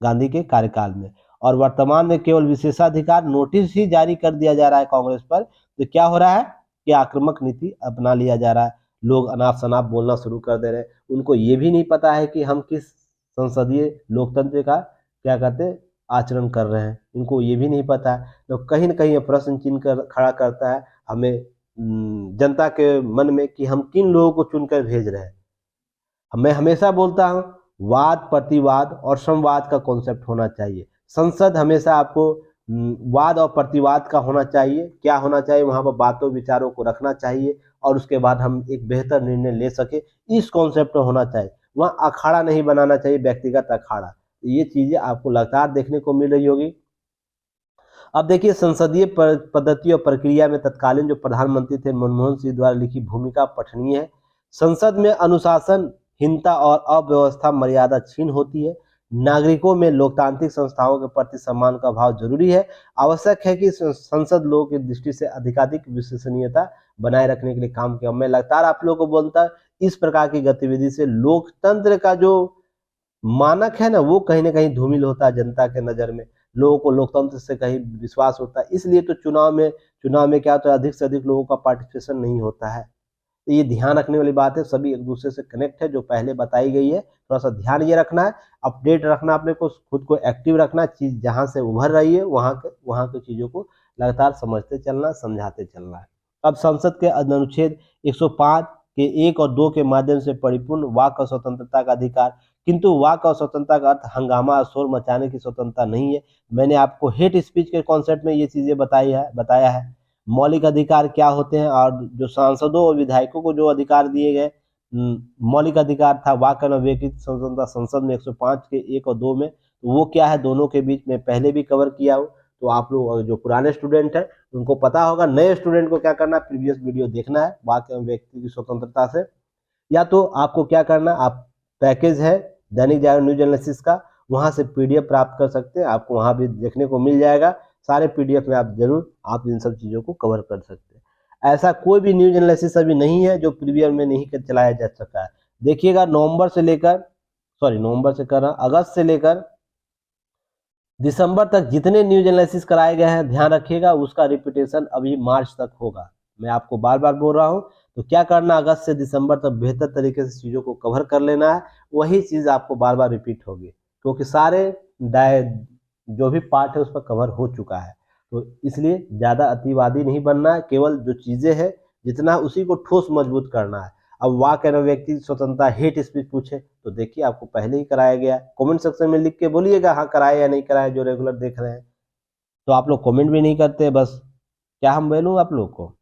गांधी के कार्यकाल में, और वर्तमान में केवल विशेषाधिकार नोटिस ही जारी कर दिया जा रहा है कांग्रेस पर। तो क्या हो रहा है कि आक्रामक नीति अपना लिया जा रहा है। लोग अनाप शनाप बोलना शुरू कर दे रहे हैं। उनको ये भी नहीं पता है कि हम किस संसदीय लोकतंत्र का क्या कहते आचरण कर रहे हैं, इनको ये भी नहीं पता है। तो कहीं ना कहीं ये प्रश्न चिन्ह खड़ा करता है हमें जनता के मन में कि हम किन लोगों को चुनकर भेज रहे हैं। मैं हमेशा बोलता हूं वाद प्रतिवाद और संवाद का कॉन्सेप्ट होना चाहिए। संसद हमेशा आपको वाद और प्रतिवाद का होना चाहिए। क्या होना चाहिए, वहां पर बातों विचारों को रखना चाहिए और उसके बाद हम एक बेहतर निर्णय ले सके, इस कॉन्सेप्ट में होना चाहिए। वहाँ अखाड़ा नहीं बनाना चाहिए, व्यक्तिगत अखाड़ा। ये चीजें आपको लगातार देखने को मिल रही होगी। अब देखिए, संसदीय पद्धति और प्रक्रिया में तत्कालीन जो प्रधानमंत्री थे मनमोहन सिंह द्वारा लिखी भूमिका पठनीय है। संसद में अनुशासनहीनता और अव्यवस्था मर्यादा छीन होती है। नागरिकों में लोकतांत्रिक संस्थाओं के प्रति सम्मान का भाव जरूरी है। आवश्यक है कि संसद लोगों की दृष्टि से अधिकाधिक विश्वसनीयता बनाए रखने के लिए काम किया। मैं लगातार आप लोगों को बोलता, इस प्रकार की गतिविधि से लोकतंत्र का जो मानक है ना, वो कहीं ना कहीं धूमिल होता है जनता के नजर में। लोगों को लोकतंत्र से कहीं विश्वास होता है। इसलिए तो चुनाव में क्या होता है, अधिक से अधिक लोगों का पार्टिसिपेशन नहीं होता है। तो ये ध्यान रखने वाली बात है, सभी एक दूसरे से कनेक्ट है, जो पहले बताई गई है। थोड़ा सा ध्यान ये रखना है, अपडेट रखना, अपने को खुद को एक्टिव रखना, चीज जहां से उभर रही है वहां की चीजों को लगातार समझते चलना, समझाते चलना है। अब संसद के अनुच्छेद 105 के 1 और 2 के माध्यम से परिपूर्ण वाक और स्वतंत्रता का अधिकार, किंतु वाक और स्वतंत्रता का अर्थ हंगामा और शोर मचाने की स्वतंत्रता नहीं है। मैंने आपको हेट स्पीच के कॉन्सेप्ट में ये चीजें बताया है। मौलिक अधिकार क्या होते हैं और जो सांसदों और विधायकों को जो अधिकार दिए गए, मौलिक अधिकार था वाक और व्यक्तिगत स्वतंत्रता संसद में 105 के 1 और 2 में, तो वो क्या है, दोनों के बीच में पहले भी कवर किया हो। तो आप लोग जो पुराने स्टूडेंट हैं उनको पता होगा। नए स्टूडेंट को क्या करना है, प्रीवियस वीडियो देखना है वाक और व्यक्ति की स्वतंत्रता से, या तो आपको क्या करना, आप पैकेज है दैनिक जागरण न्यूज एनालिसिस का, वहां से पीडीएफ प्राप्त कर सकते हैं। आपको वहां भी देखने को मिल जाएगा। सारे पीडीएफ में आप इन सब चीजों को कवर कर सकते हैं। ऐसा कोई भी न्यूज एनालिसिस अभी नहीं है जो प्रीवियस में नहीं चलाया जा सका है। देखिएगा, नवंबर से कर रहा, अगस्त से लेकर दिसंबर तक जितने न्यूज एनालिसिस कराए गए हैं, ध्यान रखिएगा उसका रिपीटेशन अभी मार्च तक होगा। मैं आपको बार बार बोल रहा हूं। तो क्या करना, अगस्त से दिसंबर तक बेहतर तरीके से चीजों को कवर कर लेना है। वही चीज आपको बार बार रिपीट होगी, क्योंकि सारे जो भी पार्ट है उस पर कवर हो चुका है। तो इसलिए ज्यादा अतिवादी नहीं बनना है, केवल जो चीजें हैं जितना उसी को ठोस मजबूत करना है। अब वाक एवं व्यक्ति स्वतंत्रता हेट स्पीच पूछे तो देखिए आपको पहले ही कराया गया। कमेंट सेक्शन में लिख के बोलिएगा हाँ कराया या नहीं कराया, जो रेगुलर देख रहे हैं। तो आप लोग कमेंट भी नहीं करते, बस क्या हम बोलूं आप लोग को।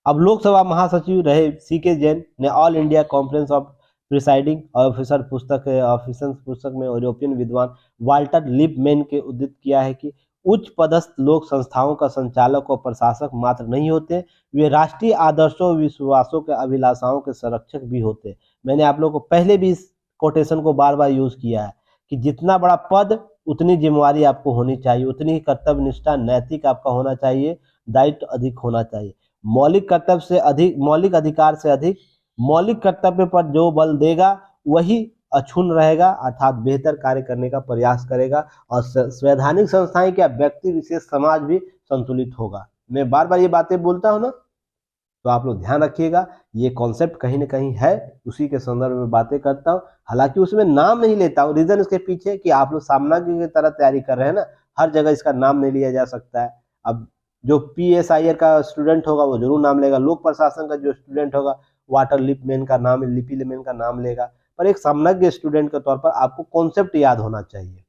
अब लोकसभा महासचिव रहे सीके जैन ने all India conference of presiding officer पुस्तक में यूरोपियन विद्वान वाल्टर लिपमैन के उद्धृत किया है कि उच्च पदस्थ लोग संस्थाओं का संचालक और प्रशासक मात्र नहीं होते, वे राष्ट्रीय आदर्शों विश्वासों के अभिलाषाओं के संरक्षक भी होते। मैंने आप लोगों को पहले भी इस कोटेशन को बार बार यूज किया है कि जितना बड़ा पद उतनी जिम्मेवारी आपको होनी चाहिए, उतनी ही कर्तव्य निष्ठा नैतिक आपका होना चाहिए, दायित्व अधिक होना चाहिए। मौलिक कर्तव्य से अधिक, मौलिक अधिकार से अधिक मौलिक कर्तव्य पर जो बल देगा वही अक्षुण्ण रहेगा, अर्थात बेहतर कार्य करने का प्रयास करेगा और संवैधानिक संस्थाएं क्या व्यक्ति विशेष समाज भी संतुलित होगा। मैं बार बार ये बातें बोलता हूँ ना, तो आप लोग ध्यान रखिएगा, ये कॉन्सेप्ट कहीं ना कहीं है, उसी के संदर्भ में बातें करता हूँ। हालांकि उसमें नाम नहीं लेता हूँ, रीजन इसके पीछे कि आप लोग सामनागी की तरह तैयारी कर रहे हैं ना, हर जगह इसका नाम नहीं लिया जा सकता है। अब जो PSIR का स्टूडेंट होगा वो जरूर नाम लेगा, लोक प्रशासन का जो स्टूडेंट होगा वाटर लिपमैन का नाम, लिपि लेमैन का नाम लेगा, पर एक सामनाज्ञ स्टूडेंट के तौर पर आपको कॉन्सेप्ट याद होना चाहिए,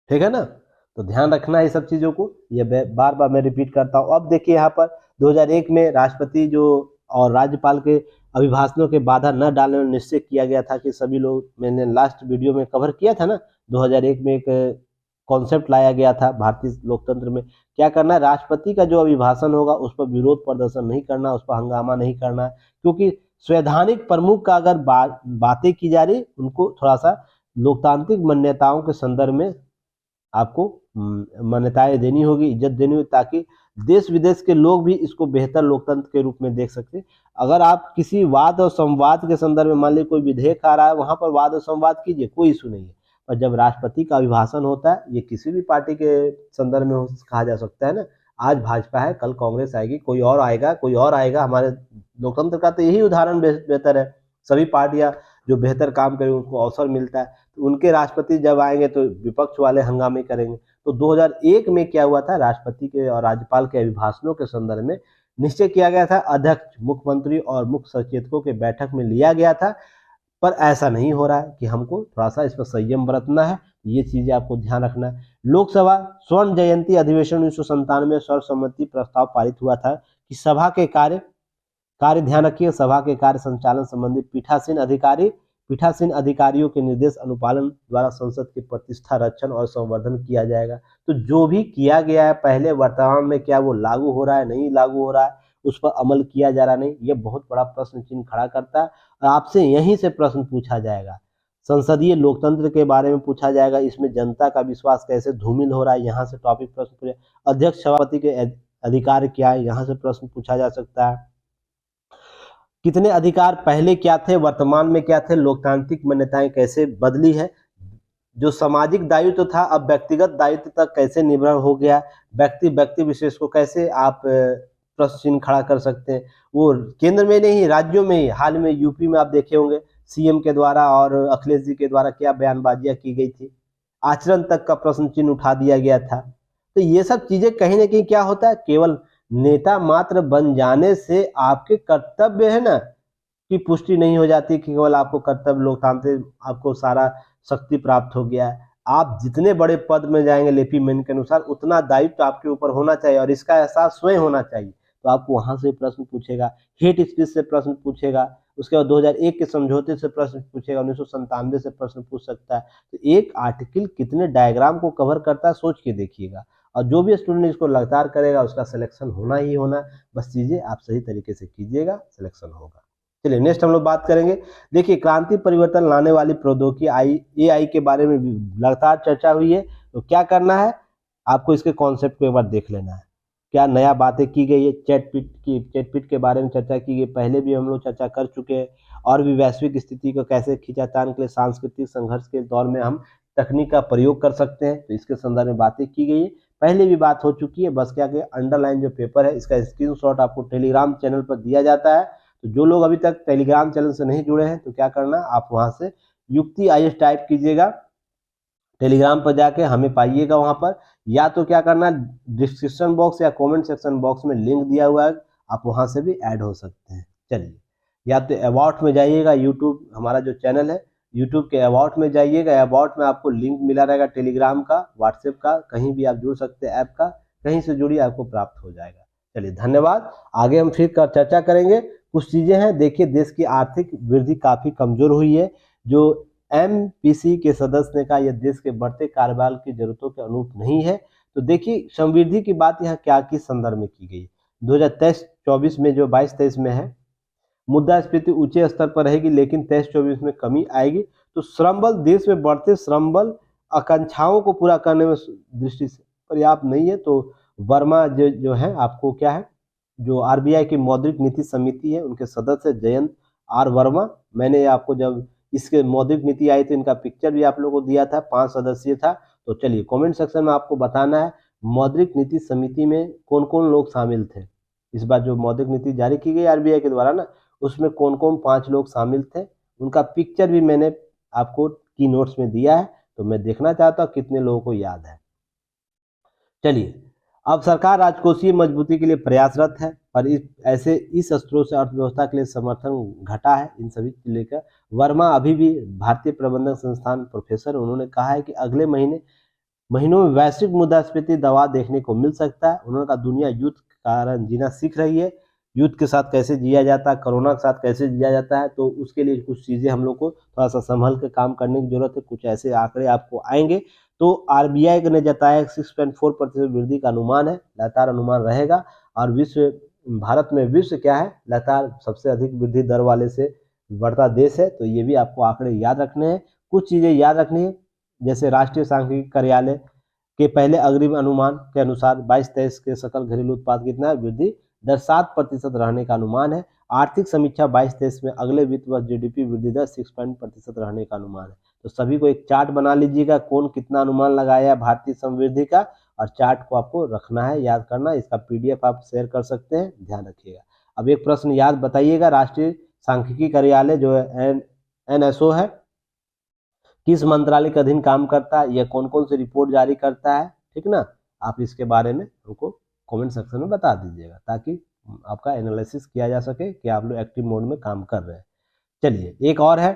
ठीक है ना। तो ध्यान रखना है सब चीजों को, ये बार बार मैं रिपीट करता हूँ। अब देखिए यहाँ पर 2001 में राष्ट्रपति जो और राज्यपाल के अभिभाषणों के बाधा न डालने में निश्चय किया गया था कि सभी लोग, मैंने लास्ट वीडियो में कवर किया था ना, 2001 में एक कॉन्सेप्ट लाया गया था भारतीय लोकतंत्र में, क्या करना है, राष्ट्रपति का जो अभिभाषण होगा उस पर विरोध प्रदर्शन नहीं करना, उस पर हंगामा नहीं करना, क्योंकि संवैधानिक प्रमुख का अगर बातें की जा रही, उनको थोड़ा सा लोकतांत्रिक मान्यताओं के संदर्भ में आपको मान्यताएं देनी होगी, इज्जत देनी होगी, ताकि देश विदेश के लोग भी इसको बेहतर लोकतंत्र के रूप में देख सकते। अगर आप किसी वाद और संवाद के संदर्भ में, मान लीजिए कोई विधेयक आ रहा है, वहां पर वाद और संवाद कीजिए, कोई इशू नहीं है, पर जब राष्ट्रपति का अभिभाषण होता है, ये किसी भी पार्टी के संदर्भ में कहा जा सकता है ना, आज भाजपा है, कल कांग्रेस आएगी, कोई और आएगा, कोई और आएगा, हमारे लोकतंत्र का तो यही उदाहरण बेहतर है। सभी पार्टियां जो बेहतर काम करें उनको अवसर मिलता है, तो उनके राष्ट्रपति जब आएंगे तो विपक्ष वाले हंगामे करेंगे। तो 2001 में क्या हुआ था, राष्ट्रपति के और राज्यपाल के अभिभाषणों के संदर्भ में निश्चय किया गया था, अध्यक्ष, मुख्यमंत्री और मुख्य सचेतकों के बैठक में लिया गया था, पर ऐसा नहीं हो रहा है कि हमको थोड़ा सा इस पर संयम बरतना है, ये चीजें आपको ध्यान रखना है। लोकसभा स्वर्ण जयंती अधिवेशन 1997 सर्वसम्मति प्रस्ताव पारित हुआ था कि सभा के कार्य ध्यान रखिए, सभा के कार्य संचालन संबंधी पीठासीन अधिकारियों के निर्देश अनुपालन द्वारा संसद की प्रतिष्ठा, रक्षण और संवर्धन किया जाएगा। तो जो भी किया गया है पहले, वर्तमान में क्या वो लागू हो रहा है, नहीं लागू हो रहा है, उस पर अमल किया जा रहा नहीं, ये बहुत बड़ा प्रश्न चिन्ह खड़ा करता है। और आपसे यहीं से प्रश्न पूछा जाएगा, संसदीय लोकतंत्र के बारे में पूछा जाएगा, इसमें जनता का विश्वास कैसे धूमिल हो रहा है, यहाँ से टॉपिक प्रश्न पूछे, अध्यक्ष सभापति के अधिकार क्या है, यहाँ से प्रश्न पूछा जा सकता है। कितने अधिकार पहले क्या थे, वर्तमान में क्या थे, लोकतांत्रिक मान्यताएं कैसे बदली है, जो सामाजिक दायित्व था अब व्यक्तिगत दायित्व तक कैसे निर्भर हो गया, व्यक्ति विशेष को कैसे आप प्रश्न चिन्ह खड़ा कर सकते हैं। वो केंद्र में नहीं, राज्यों में ही, हाल में यूपी में आप देखे होंगे CM के द्वारा और अखिलेश जी के द्वारा क्या बयानबाजियां की गई थी, आचरण तक का प्रश्न चिन्ह उठा दिया गया था। तो ये सब चीजें कहीं ना कहीं क्या होता है, केवल नेता मात्र बन जाने से आपके कर्तव्य है ना की पुष्टि नहीं हो जाती कि केवल आपको कर्तव्य, लोकतांत्रिक आपको सारा शक्ति प्राप्त हो गया है। आप जितने बड़े पद में जाएंगे लिपि मैन के अनुसार, उतना दायित्व आपके ऊपर होना चाहिए और इसका एहसास स्वयं होना चाहिए। तो आपको वहां से प्रश्न पूछेगा, हेट स्पीच से प्रश्न पूछेगा, उसके बाद 2001 के समझौते से प्रश्न पूछेगा, 1997 से प्रश्न पूछ सकता है। तो एक आर्टिकल कितने डायग्राम को कवर करता है, सोच के देखिएगा। और जो भी स्टूडेंट इसको लगातार करेगा उसका सिलेक्शन होना ही होना, बस चीजें आप सही तरीके से कीजिएगा, सिलेक्शन होगा। चलिए नेक्स्ट हम लोग बात करेंगे। देखिए, क्रांति परिवर्तन लाने वाली प्रौद्योगिकी AI के बारे में लगातार चर्चा हुई है, तो क्या करना है, आपको इसके कॉन्सेप्ट को एक बार देख लेना है, क्या नया बातें की गई है। चैटपीट के बारे में चर्चा की गई, पहले भी हम लोग चर्चा कर चुके हैं, और भी वैश्विक स्थिति को कैसे खींचातान के लिए सांस्कृतिक संघर्ष के दौर में हम तकनीक का प्रयोग कर सकते हैं, तो इसके संदर्भ में बातें की गई है, पहले भी बात हो चुकी है। बस क्या कि अंडरलाइन जो पेपर है इसका स्क्रीनशॉट आपको टेलीग्राम चैनल पर दिया जाता है। तो जो लोग अभी तक टेलीग्राम चैनल से नहीं जुड़े हैं तो क्या करना, आप वहां से युक्ति IAS टाइप कीजिएगा, टेलीग्राम पर जाके हमें पाइएगा वहां पर, या तो क्या करना, डिस्क्रिप्शन बॉक्स या कमेंट सेक्शन बॉक्स में लिंक दिया हुआ है, आप वहां से भी ऐड हो सकते हैं। चलिए, या तो अबाउट में जाइएगा, यूट्यूब हमारा जो चैनल है, यूट्यूब के अबाउट में जाइएगा, अबाउट में आपको लिंक मिला रहेगा टेलीग्राम का, व्हाट्सएप का, कहीं भी आप जुड़ सकते हैं, ऐप का कहीं से जुड़िए, आपको प्राप्त हो जाएगा। चलिए धन्यवाद। आगे हम फिर चर्चा करेंगे। कुछ चीजें हैं, देखिए देश की आर्थिक वृद्धि काफी कमजोर हुई है। जो एमपीसी के सदस्य ने कहा यह देश के बढ़ते कारोबार की जरूरतों के अनुरूप नहीं है। तो देखिए समृद्धि की बात यहाँ क्या किस संदर्भ में की गई। 2023-24 में जो 22-23 में है, मुद्रास्फीति ऊंचे स्तर पर रहेगी लेकिन 23-24 में कमी आएगी। तो श्रम बल, देश में बढ़ते श्रम बल आकांक्षाओं को पूरा करने में दृष्टि से पर्याप्त नहीं है। तो वर्मा जो है आपको क्या है, जो आरबीआई की मौद्रिक नीति समिति है उनके सदस्य जयंत आर वर्मा, मैंने आपको जब इसके मौद्रिक नीति आई तो इनका पिक्चर भी आप लोगों को दिया था, 5 सदस्यीय था। तो चलिए कमेंट सेक्शन में आपको बताना है मौद्रिक नीति समिति में कौन कौन लोग शामिल थे। इस बार जो मौद्रिक नीति जारी की गई आरबीआई के द्वारा ना, उसमें कौन कौन 5 लोग शामिल थे, उनका पिक्चर भी मैंने आपको की नोट्स में दिया है। तो मैं देखना चाहता हूँ कितने लोगों को याद है। चलिए, अब सरकार राजकोषीय मजबूती के लिए प्रयासरत है, पर इस स्त्रोत से अर्थव्यवस्था के लिए समर्थन घटा है। इन सभी को लेकर वर्मा अभी भी भारतीय प्रबंधन संस्थान प्रोफेसर, उन्होंने कहा है कि अगले महीनों में वैश्विक मुद्रास्फीति दबाव देखने को मिल सकता है। उन्होंने कहा दुनिया युद्ध के कारण जीना सीख रही है, युद्ध के साथ कैसे जिया जाता है, कोरोना के साथ कैसे जिया जाता है। तो उसके लिए कुछ चीज़ें हम लोग को थोड़ा सा संभल के काम करने की जरूरत है। कुछ ऐसे आंकड़े आपको आएंगे। तो आरबीआई ने जताया 6.4% वृद्धि का अनुमान है, लगातार अनुमान रहेगा। और भारत में विश्व क्या है, लगातार सबसे अधिक वृद्धि दर वाले से बढ़ता देश है। तो ये भी आपको आंकड़े याद रखने हैं। कुछ चीज़ें याद रखनी है, जैसे राष्ट्रीय सांख्यिकी कार्यालय के पहले अग्रिम अनुमान के अनुसार 22-23 के सकल घरेलू उत्पाद कितना है, वृद्धि दर 7% रहने का अनुमान है। आर्थिक समीक्षा 22-23 में अगले वित्त वर्ष जीडीपी वृद्धि दर 6% रहने का अनुमान है। तो सभी को एक चार्ट बना लीजिएगा, कौन कितना अनुमान लगाया है भारतीय समृद्धि का, और चार्ट को आपको रखना है, याद करना। इसका पीडीएफ आप शेयर कर सकते हैं, ध्यान रखिएगा। अब एक प्रश्न याद बताइएगा, राष्ट्रीय सांख्यिकी कार्यालय जो है एनएसओ है, किस मंत्रालय के अधीन काम करता है, यह कौन कौन सी रिपोर्ट जारी करता है, ठीक ना। आप इसके बारे में हमको कमेंट सेक्शन में बता दीजिएगा ताकि आपका एनालिसिस किया जा सके कि आप लोग एक्टिव मोड में काम कर रहे हैं। चलिए एक और है,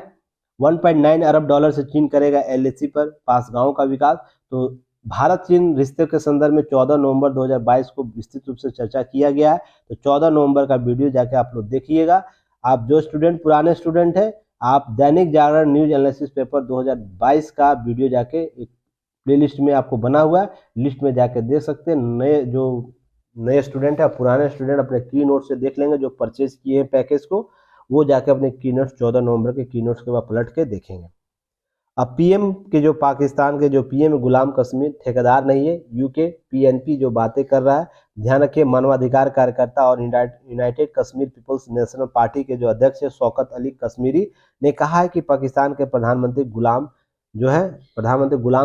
1.9 अरब डॉलर से चीन करेगा एलएसी पर पासगांव का विकास। तो भारत चीन रिश्ते के संदर्भ में 14 नवंबर 2022 को विस्तृत रूप से चर्चा किया गया है। तो 14 नवंबर का वीडियो जाके आप लोग देखिएगा। आप जो स्टूडेंट पुराने स्टूडेंट है, आप Dainik Jagran news analysis paper 2022 का वीडियो जाके एक प्लेलिस्ट में आपको बना हुआ है, लिस्ट में जाके देख सकते हैं। जो नए स्टूडेंट है, पुराने स्टूडेंट अपने की नोट से देख लेंगे, जो परचेज किए हैं पैकेज को, वो जाके अपने की नोट्स 14 नवंबर के की नोट्स के बाद पलट के देखेंगे। अब पीएम के जो पाकिस्तान के जो पीएम गुलाम कश्मीर ठेकेदार नहीं है, यूके पीएनपी जो बातें कर रहा है, ध्यान रखिए। मानवाधिकार कार्यकर्ता और United Kashmir People's National Party के जो अध्यक्ष है शौकत अली कश्मीरी ने कहा है कि पाकिस्तान के प्रधानमंत्री गुलाम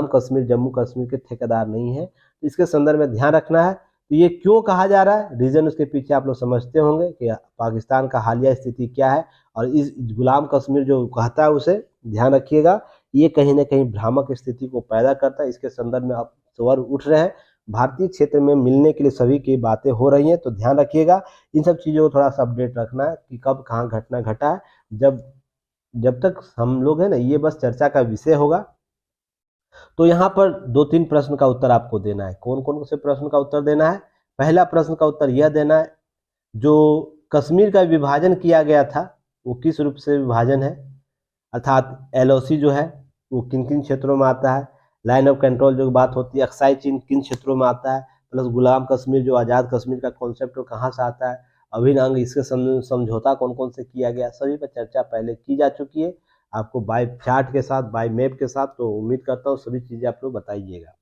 कश्मीर जम्मू कश्मीर के ठेकेदार नहीं है। इसके संदर्भ में ध्यान रखना है। तो ये क्यों कहा जा रहा है, रीजन उसके पीछे आप लोग समझते होंगे कि पाकिस्तान का हालिया स्थिति क्या है, और इस गुलाम कश्मीर जो कहता है उसे ध्यान रखिएगा, ये कहीं ना कहीं भ्रामक स्थिति को पैदा करता है। इसके संदर्भ में अब स्वर उठ रहे हैं, भारतीय क्षेत्र में मिलने के लिए सभी की बातें हो रही हैं। तो ध्यान रखिएगा, इन सब चीज़ों को थोड़ा सा अपडेट रखना है कि कब कहाँ घटना घटा है। जब तक हम लोग है ना, ये बस चर्चा का विषय होगा। तो यहाँ पर 2-3 प्रश्न का उत्तर आपको देना है। कौन कौन से प्रश्न का उत्तर देना है? पहला प्रश्न का उत्तर यह देना है, जो कश्मीर का विभाजन किया गया था वो किस रूप से विभाजन है, अर्थात एलओसी जो है वो किन किन क्षेत्रों में आता है, लाइन ऑफ कंट्रोल जो बात होती है, अक्साई चीन किन क्षेत्रों में आता है, प्लस गुलाम कश्मीर जो आज़ाद कश्मीर का कॉन्सेप्ट वो कहाँ से आता है, अभिन्न अंग इसके समझौता कौन कौन से किया गया, सभी पर चर्चा पहले की जा चुकी है आपको बाय चार्ट के साथ, बाय मैप के साथ। तो उम्मीद करता हूँ सभी चीज़ें आप लोग बताइएगा।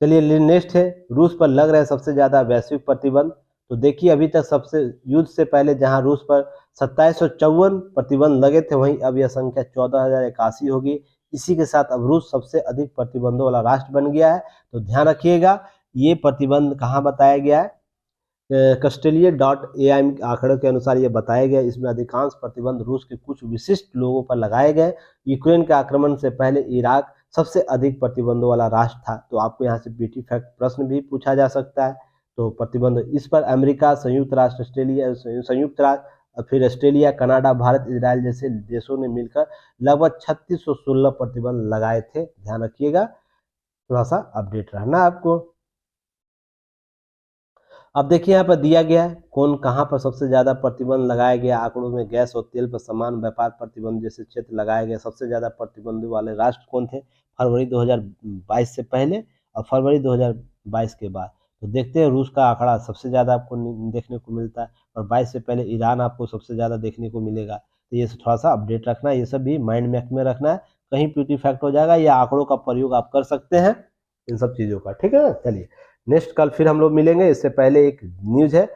चलिए नेक्स्ट है, रूस पर लग रहा है सबसे ज़्यादा वैश्विक प्रतिबंध। तो देखिए अभी तक सबसे युद्ध से पहले जहां रूस पर 2754 प्रतिबंध लगे थे, वहीं अब यह संख्या 14,081 होगी। इसी के साथ अब रूस सबसे अधिक प्रतिबंधों वाला राष्ट्र बन गया है। तो ध्यान रखिएगा, ये प्रतिबंध कहाँ बताया गया है, कस्टेलियर.ai आंकड़ों के अनुसार ये बताया गया। इसमें अधिकांश प्रतिबंध रूस के कुछ विशिष्ट लोगों पर लगाए गए। यूक्रेन के आक्रमण से पहले इराक सबसे अधिक प्रतिबंधों वाला राष्ट्र था। तो आपको यहाँ से बीटी फैक्ट प्रश्न भी पूछा जा सकता है। तो प्रतिबंध इस पर अमेरिका, संयुक्त राष्ट्र, फिर ऑस्ट्रेलिया, कनाडा, भारत, इजराइल जैसे देशों ने मिलकर लगभग 3616 प्रतिबंध लगाए थे। ध्यान रखिएगा, थोड़ा सा अपडेट रहना आपको। अब देखिए यहाँ पर दिया गया है कौन कहाँ पर सबसे ज़्यादा प्रतिबंध लगाया गया। आंकड़ों में गैस और तेल पर समान व्यापार प्रतिबंध जैसे क्षेत्र लगाए गए। सबसे ज़्यादा प्रतिबंध वाले राष्ट्र कौन थे फरवरी 2022 से पहले और फरवरी 2022 के बाद। तो देखते हैं रूस का आंकड़ा सबसे ज़्यादा आपको देखने को मिलता है और 22 से पहले ईरान आपको सबसे ज़्यादा देखने को मिलेगा। तो ये थोड़ा सा अपडेट रखना है, ये सब भी माइंड में रखना है, कहीं पीटी फैक्ट हो जाएगा। ये आंकड़ों का प्रयोग आप कर सकते हैं इन सब चीज़ों का, ठीक है ना। चलिए नेक्स्ट कल फिर हम लोग मिलेंगे। इससे पहले एक न्यूज़ है,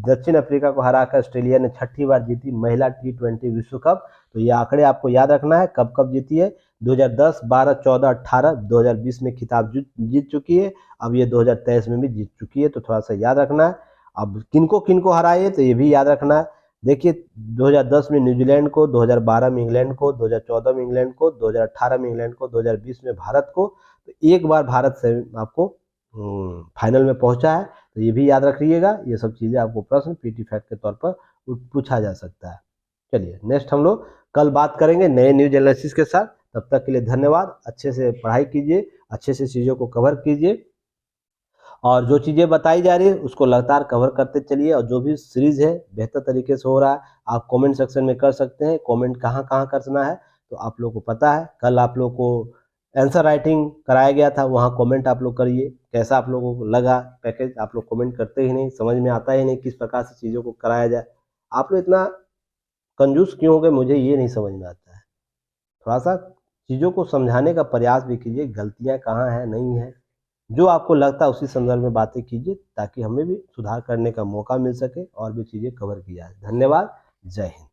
दक्षिण अफ्रीका को हराकर ऑस्ट्रेलिया ने 6ठी बार जीती महिला T20 विश्व कप। तो ये आंकड़े आपको याद रखना है, कब कब जीती है। 2010, 12, 14, 18, 2020 में खिताब जीत चुकी है। अब ये 2023 में भी जीत चुकी है, तो थोड़ा सा याद रखना है। अब किनको किनको हराई है तो ये भी याद रखना है। देखिए 2010 में न्यूजीलैंड को, 2012 में इंग्लैंड को, 2014 में इंग्लैंड को, 2018 में इंग्लैंड को, 2020 में भारत को। तो एक बार भारत से आपको फाइनल में पहुंचा है, तो ये भी याद रखिएगा। ये सब चीज़ें आपको प्रश्न पीटी फैक्ट के तौर पर पूछा जा सकता है। चलिए नेक्स्ट हम लोग कल बात करेंगे नए न्यूज एनालिसिस के साथ। तब तक के लिए धन्यवाद। अच्छे से पढ़ाई कीजिए, अच्छे से चीज़ों को कवर कीजिए और जो चीज़ें बताई जा रही है उसको लगातार कवर करते चलिए। और जो भी सीरीज़ है बेहतर तरीके से हो रहा है, आप कमेंट सेक्शन में कर सकते हैं। कमेंट कहाँ कहाँ करना है तो आप लोग को पता है। कल आप लोग को आंसर राइटिंग कराया गया था, वहाँ कमेंट आप लोग करिए। कैसा आप लोगों को लगा पैकेज, आप लोग कमेंट करते ही नहीं, समझ में आता ही नहीं किस प्रकार से चीज़ों को कराया जाए। आप लोग इतना कंजूस क्यों हो गए, मुझे ये नहीं समझ में आता है। थोड़ा सा चीज़ों को समझाने का प्रयास भी कीजिए, गलतियाँ कहाँ हैं नहीं है, जो आपको लगता है उसी संदर्भ में बातें कीजिए ताकि हमें भी सुधार करने का मौका मिल सके और भी चीज़ें कवर की जाए। धन्यवाद। जय हिंद।